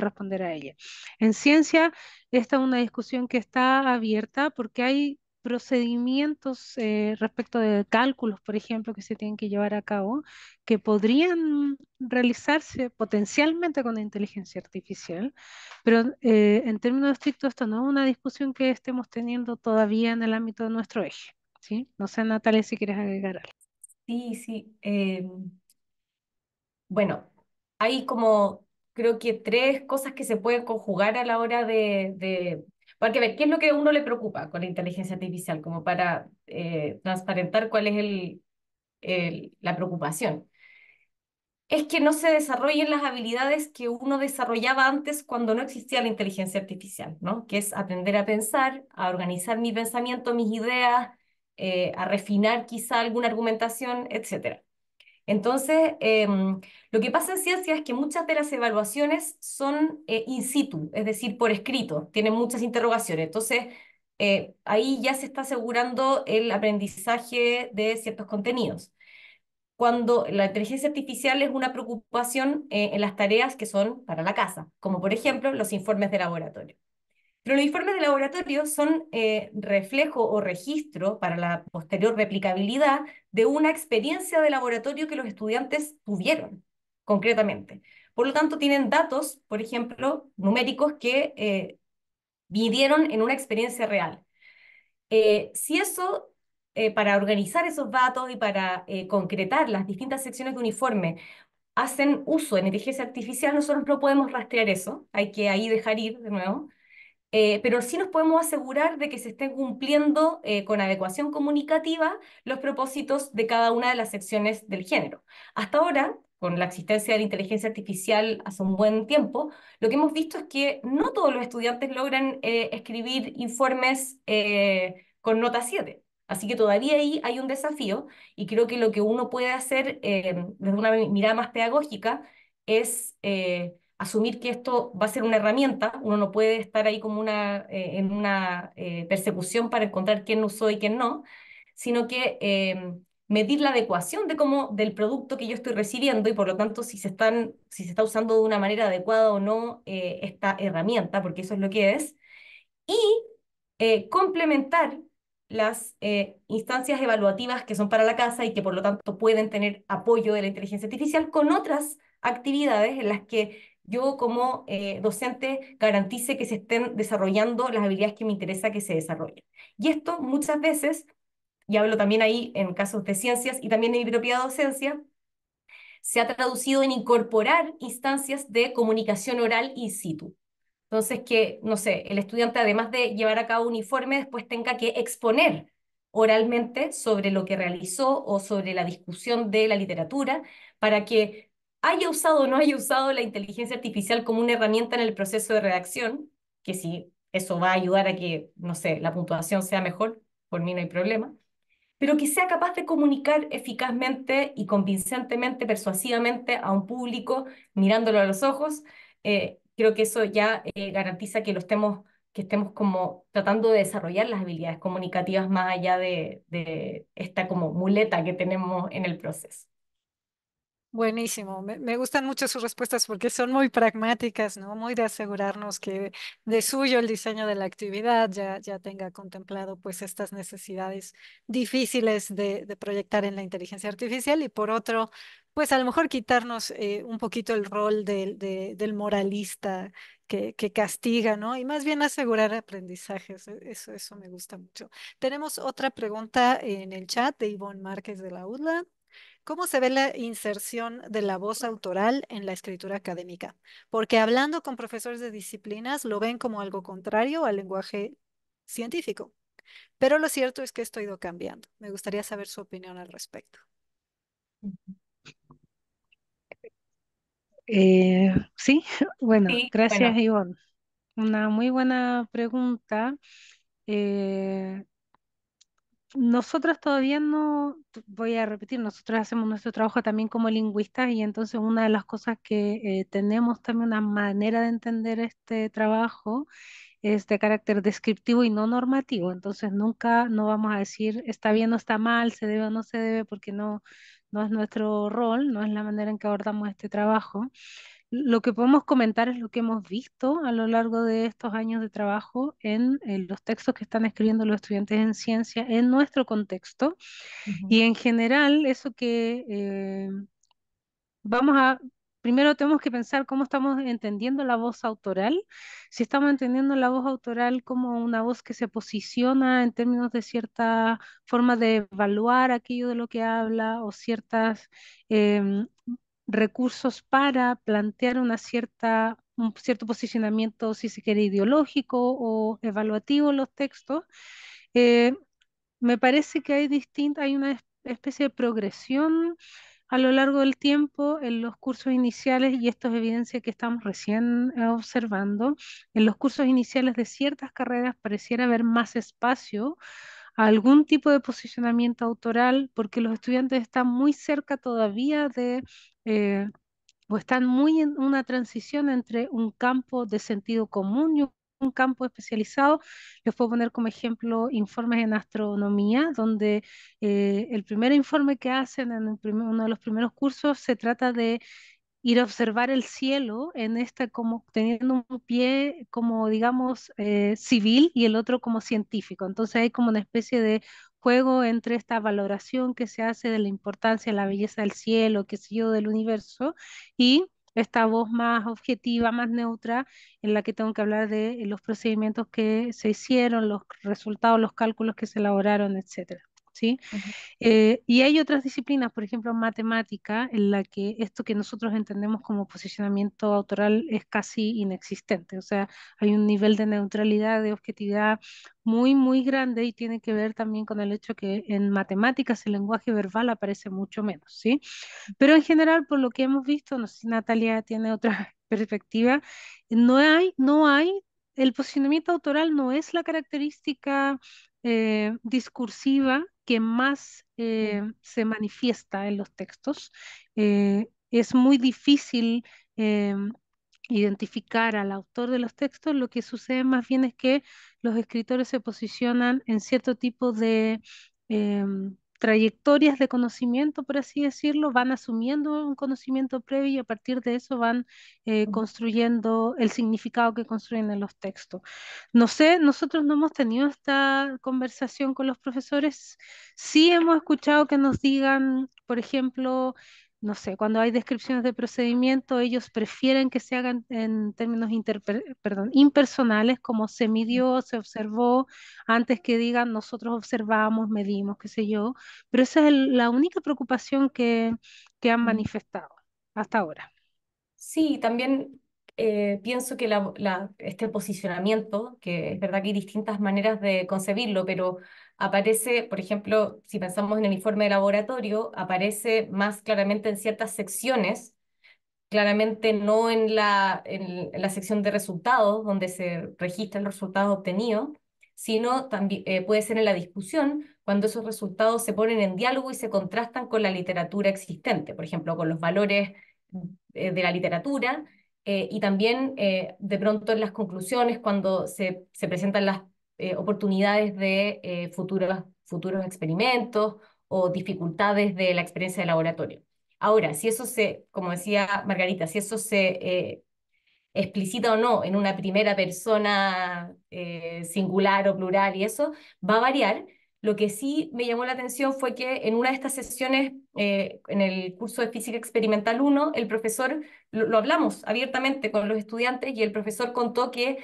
responder a ella. En ciencia, esta es una discusión que está abierta porque hay procedimientos respecto de cálculos, por ejemplo, que se tienen que llevar a cabo, que podrían realizarse potencialmente con inteligencia artificial, pero en términos estrictos, esto no es una discusión que estemos teniendo todavía en el ámbito de nuestro eje, ¿sí? No sé, Natalia, si quieres agregar algo. Sí, sí. Bueno, hay como, creo que tres cosas que se pueden conjugar a la hora porque a ver, ¿qué es lo que a uno le preocupa con la inteligencia artificial? Como para transparentar cuál es la preocupación. es que no se desarrollen las habilidades que uno desarrollaba antes cuando no existía la inteligencia artificial, ¿no? Que es aprender a pensar, a organizar mi pensamiento, mis ideas, a refinar quizá alguna argumentación, etcétera. Entonces, lo que pasa en ciencia es que muchas de las evaluaciones son in situ, es decir, por escrito, tienen muchas interrogaciones. Entonces, ahí ya se está asegurando el aprendizaje de ciertos contenidos. Cuando la inteligencia artificial es una preocupación en las tareas que son para la casa, como por ejemplo los informes de laboratorio. Pero los informes de laboratorio son reflejo o registro para la posterior replicabilidad de una experiencia de laboratorio que los estudiantes tuvieron concretamente. Por lo tanto, tienen datos, por ejemplo, numéricos que midieron en una experiencia real. Si eso, para organizar esos datos y para concretar las distintas secciones de un informe, hacen uso de la inteligencia artificial, nosotros no podemos rastrear eso, hay que ahí dejar ir de nuevo. Pero sí nos podemos asegurar de que se estén cumpliendo con adecuación comunicativa los propósitos de cada una de las secciones del género. Hasta ahora, con la existencia de la inteligencia artificial hace un buen tiempo, lo que hemos visto es que no todos los estudiantes logran escribir informes con nota 7. Así que todavía ahí hay un desafío y creo que lo que uno puede hacer desde una mirada más pedagógica es asumir que esto va a ser una herramienta, uno no puede estar ahí como en una persecución para encontrar quién usó y quién no, sino que medir la adecuación del producto que yo estoy recibiendo y por lo tanto si se está usando de una manera adecuada o no esta herramienta, porque eso es lo que es, y complementar las instancias evaluativas que son para la casa y que por lo tanto pueden tener apoyo de la inteligencia artificial con otras actividades en las que yo como docente garantice que se estén desarrollando las habilidades que me interesa que se desarrollen. Y esto muchas veces, y hablo también ahí en casos de ciencias y también en mi propia docencia, se ha traducido en incorporar instancias de comunicación oral in situ. Entonces, que, no sé, el estudiante, además de llevar a cabo un informe, después tenga que exponer oralmente sobre lo que realizó o sobre la discusión de la literatura, para que haya usado o no haya usado la inteligencia artificial como una herramienta en el proceso de redacción, que si eso va a ayudar a que, no sé, la puntuación sea mejor, por mí no hay problema, pero que sea capaz de comunicar eficazmente y convincentemente, persuasivamente a un público, mirándolo a los ojos. Creo que eso ya garantiza que estemos como tratando de desarrollar las habilidades comunicativas más allá de esta como muleta que tenemos en el proceso. Buenísimo, me gustan mucho sus respuestas porque son muy pragmáticas, ¿no? Muy de asegurarnos que de suyo el diseño de la actividad ya tenga contemplado pues estas necesidades difíciles de proyectar en la inteligencia artificial y por otro, pues a lo mejor quitarnos un poquito el rol del moralista que castiga, ¿no? Y más bien asegurar aprendizajes, eso me gusta mucho. Tenemos otra pregunta en el chat de Ivonne Márquez de la UDLA. ¿Cómo se ve la inserción de la voz autoral en la escritura académica? Porque hablando con profesores de disciplinas lo ven como algo contrario al lenguaje científico, pero lo cierto es que esto ha ido cambiando. Me gustaría saber su opinión al respecto. Sí, bueno, Sí, gracias bueno. Ivonne. Una muy buena pregunta. Eh, Nosotros todavía no, voy a repetir, nosotros hacemos nuestro trabajo también como lingüistas y entonces una de las cosas que tenemos también una manera de entender este trabajo es de carácter descriptivo y no normativo. Entonces nunca no vamos a decir está bien o está mal, se debe o no se debe, porque no es nuestro rol, no es la manera en que abordamos este trabajo. Lo que podemos comentar es lo que hemos visto a lo largo de estos años de trabajo en los textos que están escribiendo los estudiantes en ciencia en nuestro contexto. Ujú, Y en general, eso que vamos a, primero tenemos que pensar cómo estamos entendiendo la voz autoral. Si estamos entendiendo la voz autoral como una voz que se posiciona en términos de cierta forma de evaluar aquello de lo que habla o ciertas recursos para plantear un cierto posicionamiento, si se quiere, ideológico o evaluativo en los textos. eh, Me parece que hay una especie de progresión a lo largo del tiempo en los cursos iniciales, y esto es evidencia que estamos recién observando, en los cursos iniciales de ciertas carreras pareciera haber más espacio a algún tipo de posicionamiento autoral, porque los estudiantes están muy cerca todavía de... o están muy en una transición entre un campo de sentido común y un campo especializado. Les puedo poner como ejemplo informes en astronomía, donde el primer informe que hacen en uno de los primeros cursos se trata de ir a observar el cielo en esta como teniendo un pie como digamos civil y el otro como científico. Entonces hay como una especie de juego entre esta valoración que se hace de la importancia, la belleza del cielo, qué sé yo, del universo, y esta voz más objetiva, más neutra, en la que tengo que hablar de los procedimientos que se hicieron, los resultados, los cálculos que se elaboraron, etcétera. ¿Sí? Ujú, Y hay otras disciplinas, por ejemplo, matemática, en la que esto que nosotros entendemos como posicionamiento autoral es casi inexistente. O sea, hay un nivel de neutralidad, de objetividad muy, muy grande y tiene que ver también con el hecho que en matemáticas el lenguaje verbal aparece mucho menos, ¿sí? Pero en general, por lo que hemos visto, no sé si Natalia tiene otra perspectiva, no hay, el posicionamiento autoral no es la característica discursiva que más se manifiesta en los textos. Es muy difícil identificar al autor de los textos. Lo que sucede más bien es que los escritores se posicionan en cierto tipo de trayectorias de conocimiento, por así decirlo, van asumiendo un conocimiento previo y a partir de eso van ujú, construyendo el significado que construyen en los textos. No sé, nosotros no hemos tenido esta conversación con los profesores. Sí hemos escuchado que nos digan, por ejemplo, no sé, cuando hay descripciones de procedimiento, ellos prefieren que se hagan en términos impersonales, como se midió, se observó, antes que digan nosotros observamos, medimos, qué sé yo. Pero esa es la única preocupación que han ujú. manifestado hasta ahora. Sí, también pienso que este posicionamiento, que es verdad que hay distintas maneras de concebirlo, pero aparece, por ejemplo, si pensamos en el informe de laboratorio, aparece más claramente en ciertas secciones, claramente no en la sección de resultados, donde se registran los resultados obtenidos, sino también puede ser en la discusión, cuando esos resultados se ponen en diálogo y se contrastan con la literatura existente, por ejemplo, con los valores de la literatura, y también de pronto en las conclusiones, cuando se presentan las oportunidades de futuros experimentos o dificultades de la experiencia de laboratorio. Ahora, si eso como decía Margarita, si eso se explícita o no en una primera persona singular o plural y eso va a variar. Lo que sí me llamó la atención fue que en una de estas sesiones, en el curso de Física Experimental 1, el profesor, lo hablamos abiertamente con los estudiantes y el profesor contó que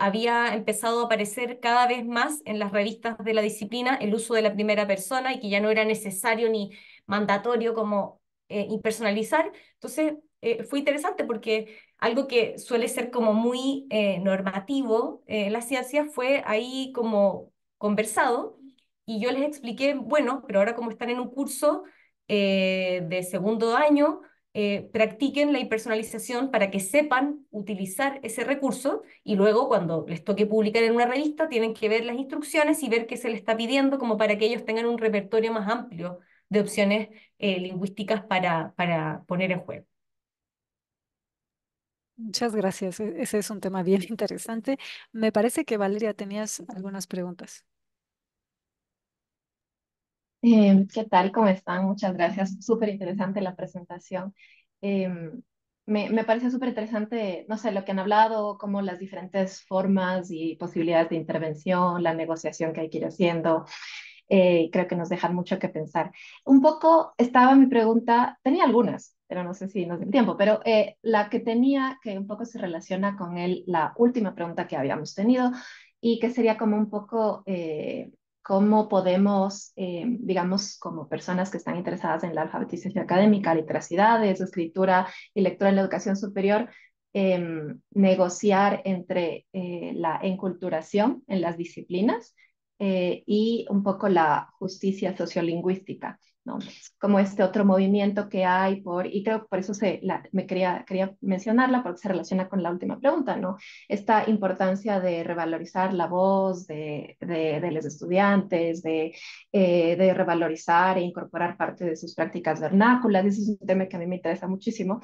había empezado a aparecer cada vez más en las revistas de la disciplina el uso de la primera persona y que ya no era necesario ni mandatorio como impersonalizar. Entonces, fue interesante porque algo que suele ser como muy normativo en la ciencia fue ahí como conversado y yo les expliqué, bueno, pero ahora como están en un curso de segundo año, practiquen la impersonalización para que sepan utilizar ese recurso y luego cuando les toque publicar en una revista tienen que ver las instrucciones y ver qué se les está pidiendo como para que ellos tengan un repertorio más amplio de opciones lingüísticas para poner en juego. Muchas gracias. Ese es un tema bien interesante. Me parece que Valeria tenías algunas preguntas. ¿Qué tal? ¿Cómo están? Muchas gracias. Súper interesante la presentación. Me parece súper interesante, no sé, lo que han hablado, como las diferentes formas y posibilidades de intervención, la negociación que hay que ir haciendo. Creo que nos dejan mucho que pensar. Un poco estaba mi pregunta, tenía algunas, pero no sé si nos da el tiempo, pero la que tenía, que un poco se relaciona con la última pregunta que habíamos tenido y que sería como un poco cómo podemos, digamos, como personas que están interesadas en la alfabetización académica, literacidades, escritura y lectura en la educación superior, negociar entre la enculturación en las disciplinas y un poco la justicia sociolingüística. ¿no? Como este otro movimiento que hay y creo que por eso quería mencionarla, porque se relaciona con la última pregunta, ¿no? Esta importancia de revalorizar la voz de los estudiantes, de revalorizar e incorporar parte de sus prácticas vernáculas. Ese es un tema que a mí me interesa muchísimo.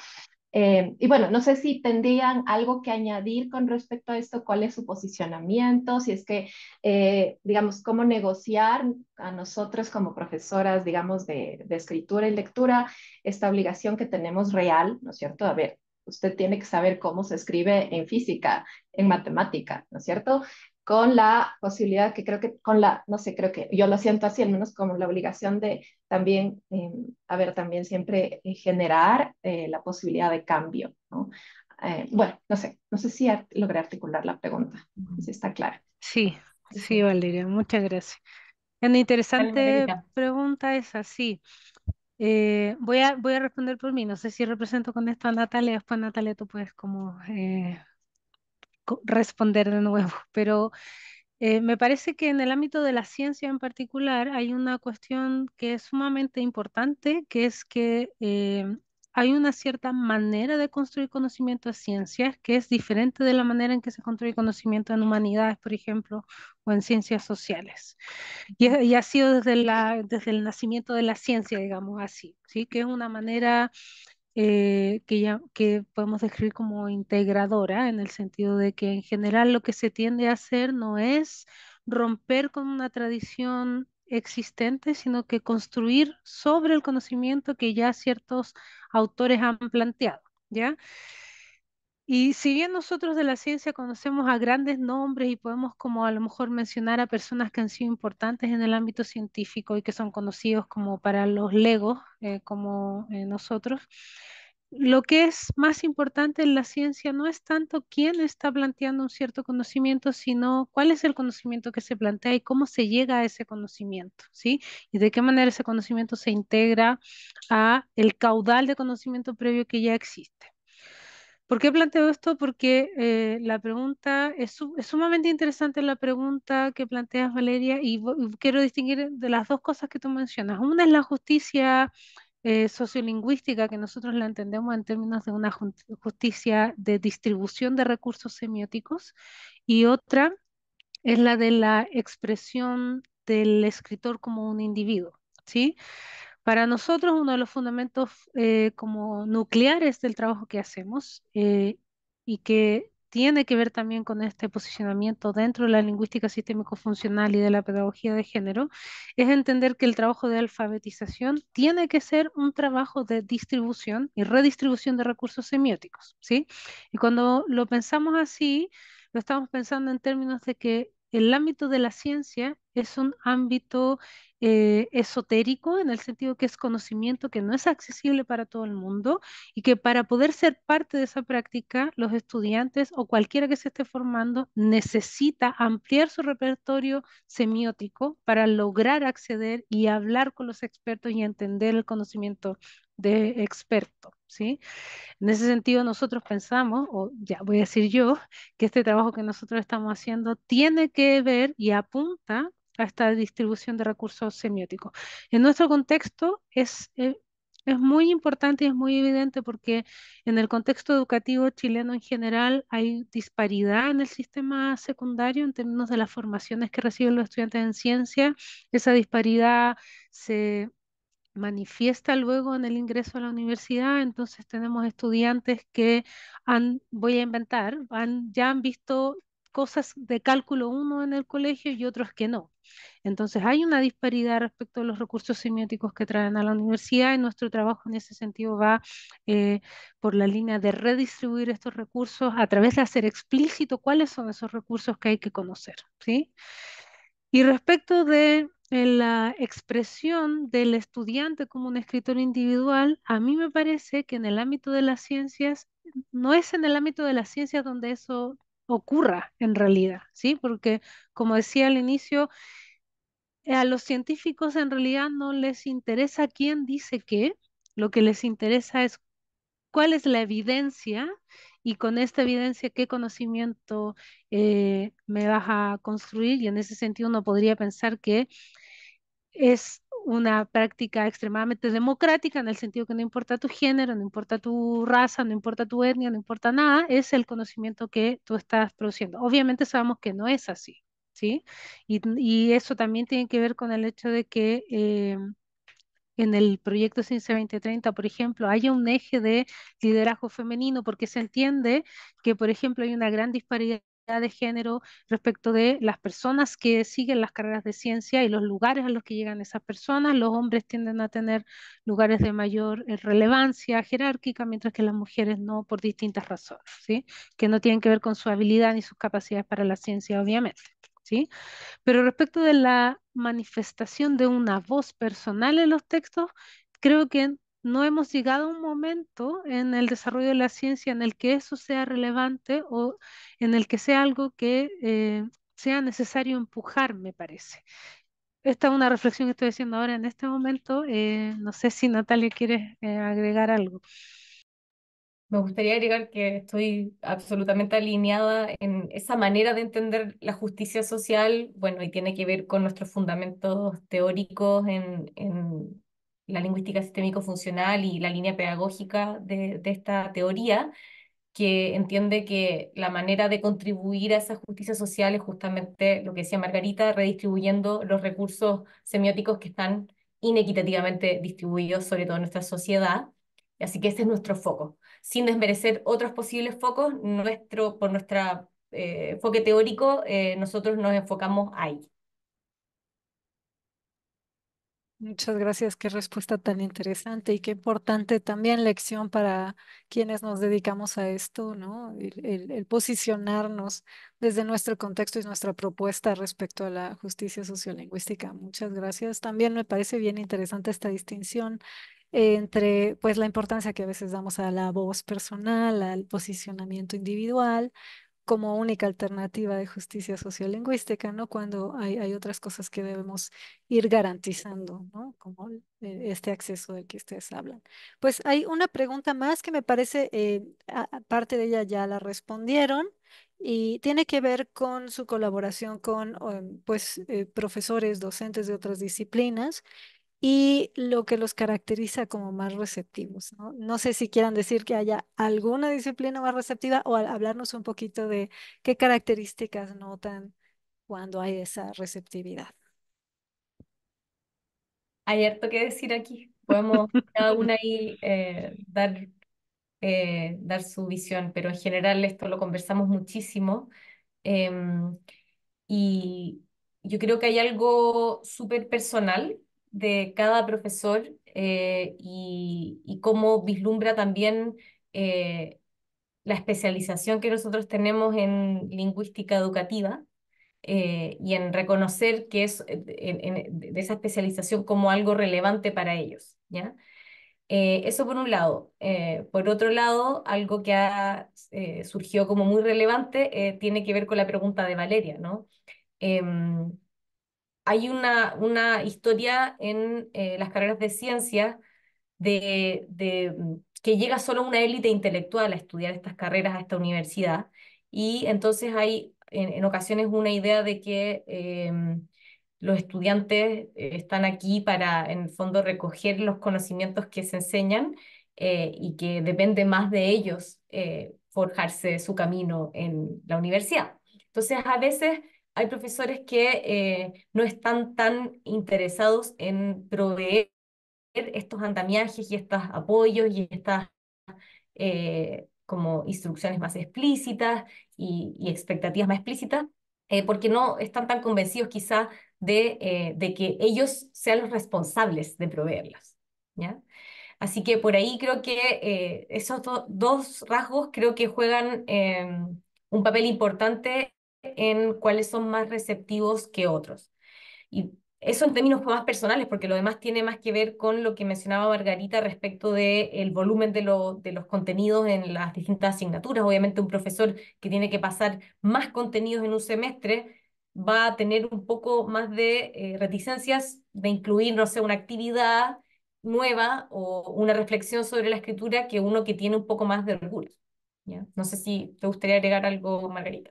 Y bueno, no sé si tendrían algo que añadir con respecto a esto, cuál es su posicionamiento, si es que, digamos, cómo negociar a nosotros como profesoras, digamos, de escritura y lectura, esta obligación que tenemos real, ¿no es cierto? A ver, usted tiene que saber cómo se escribe en física, en matemática, ¿no es cierto? Con la posibilidad que creo que, no sé, creo que yo lo siento así, al menos como la obligación de también, a ver, también siempre generar la posibilidad de cambio, ¿no? Bueno, no sé si logré articular la pregunta, si está claro. Sí, Sí, sí, sí. Valeria, muchas gracias. Una Dale, interesante Margarita. pregunta es así. Voy a responder por mí. No sé si represento con esto a Natalia. Después, Natalia, tú puedes como responder de nuevo. Pero me parece que en el ámbito de la ciencia en particular hay una cuestión que es sumamente importante, que es que hay una cierta manera de construir conocimiento de ciencias que es diferente de la manera en que se construye conocimiento en humanidades, por ejemplo, o en ciencias sociales. Y ha sido desde el nacimiento de la ciencia, digamos así, ¿sí? Que es una manera que podemos describir como integradora, en el sentido de que en general lo que se tiende a hacer no es romper con una tradición existente, sino que construir sobre el conocimiento que ya ciertos autores han planteado, ¿ya? Y si bien nosotros de la ciencia conocemos a grandes nombres y podemos como a lo mejor mencionar a personas que han sido importantes en el ámbito científico y que son conocidos como para los legos, como nosotros, lo que es más importante en la ciencia no es tanto quién está planteando un cierto conocimiento, sino cuál es el conocimiento que se plantea y cómo se llega a ese conocimiento, ¿sí? Y de qué manera ese conocimiento se integra a el caudal de conocimiento previo que ya existe. ¿Por qué planteo esto? Porque la pregunta es sumamente interesante la pregunta que planteas, Valeria, y quiero distinguir de las dos cosas que tú mencionas. Una es la justicia sociolingüística, que nosotros la entendemos en términos de una justicia de distribución de recursos semióticos, y otra es la de la expresión del escritor como un individuo, ¿sí? Para nosotros, uno de los fundamentos como nucleares del trabajo que hacemos y que tiene que ver también con este posicionamiento dentro de la lingüística sistémico-funcional y de la pedagogía de género, es entender que el trabajo de alfabetización tiene que ser un trabajo de distribución y redistribución de recursos semióticos, ¿sí? Y cuando lo pensamos así, lo estamos pensando en términos de que el ámbito de la ciencia es un ámbito esotérico, en el sentido que es conocimiento que no es accesible para todo el mundo y que para poder ser parte de esa práctica, los estudiantes o cualquiera que se esté formando necesita ampliar su repertorio semiótico para lograr acceder y hablar con los expertos y entender el conocimiento de expertos, ¿sí? En ese sentido, nosotros pensamos, o ya voy a decir yo, que este trabajo que nosotros estamos haciendo tiene que ver y apunta a esta distribución de recursos semióticos. En nuestro contexto es muy importante y es muy evidente porque en el contexto educativo chileno en general hay disparidad en el sistema secundario en términos de las formaciones que reciben los estudiantes en ciencia. Esa disparidad se manifiesta luego en el ingreso a la universidad. Entonces tenemos estudiantes que voy a inventar, ya han visto cosas de cálculo uno en el colegio y otros que no. Entonces hay una disparidad respecto a los recursos semióticos que traen a la universidad, y nuestro trabajo en ese sentido va eh, por la línea de redistribuir estos recursos a través de hacer explícito cuáles son esos recursos que hay que conocer, ¿sí? Y respecto de la expresión del estudiante como un escritor individual, a mí me parece que en el ámbito de las ciencias, no es en el ámbito de las ciencias donde eso ocurra en realidad, ¿sí? Porque, como decía al inicio, a los científicos en realidad no les interesa quién dice qué, lo que les interesa es cuál es la evidencia, y con esta evidencia qué conocimiento me vas a construir. Y en ese sentido uno podría pensar que es una práctica extremadamente democrática en el sentido que no importa tu género, no importa tu raza, no importa tu etnia, no importa nada, es el conocimiento que tú estás produciendo. Obviamente sabemos que no es así, ¿sí? Y eso también tiene que ver con el hecho de que en el proyecto Ciencia 2030, por ejemplo, haya un eje de liderazgo femenino, porque se entiende que, por ejemplo, hay una gran disparidad de género respecto de las personas que siguen las carreras de ciencia y los lugares a los que llegan esas personas. Los hombres tienden a tener lugares de mayor relevancia jerárquica, mientras que las mujeres no, por distintas razones, ¿sí? Que no tienen que ver con su habilidad ni sus capacidades para la ciencia, obviamente, ¿sí? Pero respecto de la manifestación de una voz personal en los textos, creo que no hemos llegado a un momento en el desarrollo de la ciencia en el que eso sea relevante o en el que sea algo que sea necesario empujar, me parece. Esta es una reflexión que estoy haciendo ahora en este momento. No sé si Natalia quiere agregar algo. Me gustaría agregar que estoy absolutamente alineada en esa manera de entender la justicia social, bueno, y tiene que ver con nuestros fundamentos teóricos en la lingüística sistémico-funcional y la línea pedagógica de esta teoría, que entiende que la manera de contribuir a esa justicia social es justamente lo que decía Margarita, redistribuyendo los recursos semióticos que están inequitativamente distribuidos, sobre todo en nuestra sociedad. Así que ese es nuestro foco. Sin desmerecer otros posibles focos, por nuestro enfoque teórico, nosotros nos enfocamos ahí. Muchas gracias, qué respuesta tan interesante y qué importante también lección para quienes nos dedicamos a esto, ¿no? El posicionarnos desde nuestro contexto y nuestra propuesta respecto a la justicia sociolingüística. Muchas gracias. También me parece bien interesante esta distinción entre, pues, la importancia que a veces damos a la voz personal, al posicionamiento individual como única alternativa de justicia sociolingüística, ¿no? Cuando hay otras cosas que debemos ir garantizando, ¿no? Como este acceso del que ustedes hablan. Pues hay una pregunta más que me parece, parte de ella ya la respondieron y tiene que ver con su colaboración con, pues, profesores, docentes de otras disciplinas y lo que los caracteriza como más receptivos, ¿no? No sé si quieran decir que haya alguna disciplina más receptiva o hablarnos un poquito de qué características notan cuando hay esa receptividad. Hay harto que decir aquí. Podemos cada una ahí dar su visión, pero en general esto lo conversamos muchísimo. Em, y yo creo que hay algo súper personal de cada profesor y cómo vislumbra también la especialización que nosotros tenemos en lingüística educativa y en reconocer que es de esa especialización como algo relevante para ellos, ¿ya? Eso por un lado. Por otro lado, algo que surgió como muy relevante tiene que ver con la pregunta de Valeria, ¿no? Em, Hay una historia en las carreras de ciencia que llega solo una élite intelectual a estudiar estas carreras a esta universidad, y entonces hay en ocasiones una idea de que los estudiantes están aquí para, en el fondo, recoger los conocimientos que se enseñan y que depende más de ellos forjarse su camino en la universidad. Entonces, a veces hay profesores que no están tan interesados en proveer estos andamiajes y estos apoyos y estas como instrucciones más explícitas y expectativas más explícitas, porque no están tan convencidos quizá de que ellos sean los responsables de proveerlas, ¿ya? Así que por ahí creo que esos dos rasgos creo que juegan un papel importante en cuáles son más receptivos que otros. Y eso en términos más personales, porque lo demás tiene más que ver con lo que mencionaba Margarita respecto del volumen de los contenidos en las distintas asignaturas. Obviamente un profesor que tiene que pasar más contenidos en un semestre va a tener un poco más de reticencias de incluir, no sé, una actividad nueva o una reflexión sobre la escritura que uno que tiene un poco más de orgullo. ¿Ya? No sé si te gustaría agregar algo, Margarita.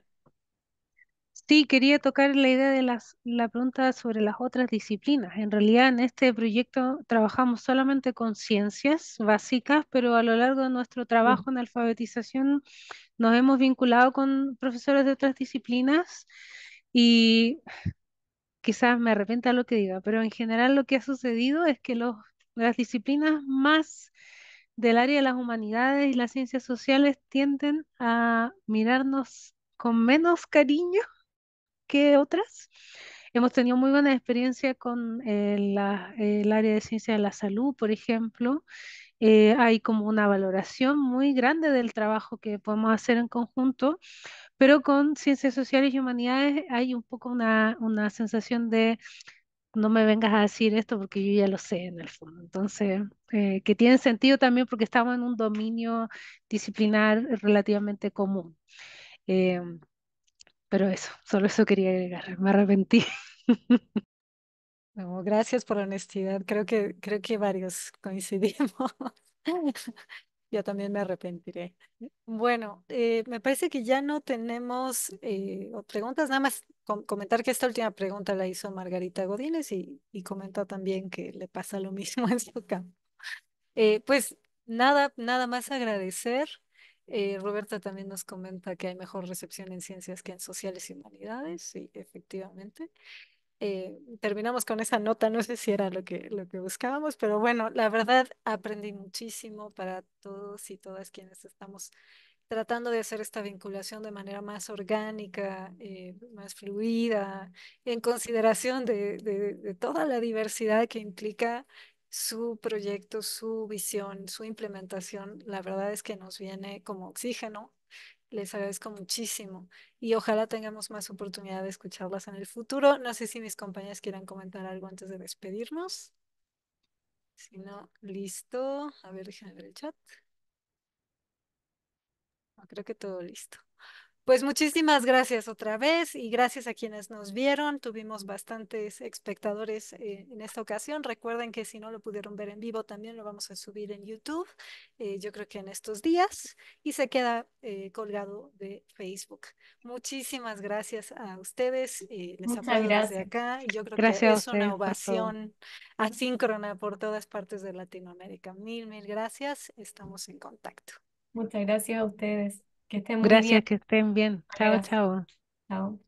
Sí, quería tocar la idea de la pregunta sobre las otras disciplinas. En realidad, en este proyecto trabajamos solamente con ciencias básicas, pero a lo largo de nuestro Mm. trabajo en alfabetización nos hemos vinculado con profesores de otras disciplinas y quizás me arrepienta lo que diga, pero en general lo que ha sucedido es que las disciplinas más del área de las humanidades y las ciencias sociales tienden a mirarnos con menos cariño que otras. Hemos tenido muy buena experiencia con el área de ciencia de la salud, por ejemplo. Hay como una valoración muy grande del trabajo que podemos hacer en conjunto, pero con ciencias sociales y humanidades hay un poco una sensación de no me vengas a decir esto porque yo ya lo sé en el fondo. Entonces, que tiene sentido también porque estamos en un dominio disciplinar relativamente común. Eh, pero eso, solo eso quería agregar, me arrepentí. No, gracias por la honestidad. Creo que varios coincidimos. Yo también me arrepentiré. Bueno, me parece que ya no tenemos preguntas. Nada más comentar que esta última pregunta la hizo Margarita Godínez y comentó también que le pasa lo mismo en su campo. Pues nada, nada más agradecer. Roberta también nos comenta que hay mejor recepción en ciencias que en sociales y humanidades. Sí, efectivamente. Terminamos con esa nota, no sé si era lo que buscábamos, pero bueno, la verdad aprendí muchísimo para todos y todas quienes estamos tratando de hacer esta vinculación de manera más orgánica, más fluida, en consideración de toda la diversidad que implica su proyecto, su visión, su implementación. La verdad es que nos viene como oxígeno. Les agradezco muchísimo y ojalá tengamos más oportunidad de escucharlas en el futuro. No sé si mis compañeras quieran comentar algo antes de despedirnos. Si no, listo. A ver, déjenme ver el chat. No, creo que todo listo. Pues muchísimas gracias otra vez y gracias a quienes nos vieron. Tuvimos bastantes espectadores en esta ocasión. Recuerden que si no lo pudieron ver en vivo, también lo vamos a subir en YouTube, yo creo que en estos días, y se queda colgado de Facebook. Muchísimas gracias a ustedes. Les Muchas aplaudo desde gracias. acá y yo creo que Gracias a es una ustedes por todo. ovación asíncrona por todas partes de Latinoamérica. Mil gracias. Estamos en contacto. Muchas gracias a ustedes. Que estén muy bien, Gracias, que estén bien. Chao, colegas. chao. Chao.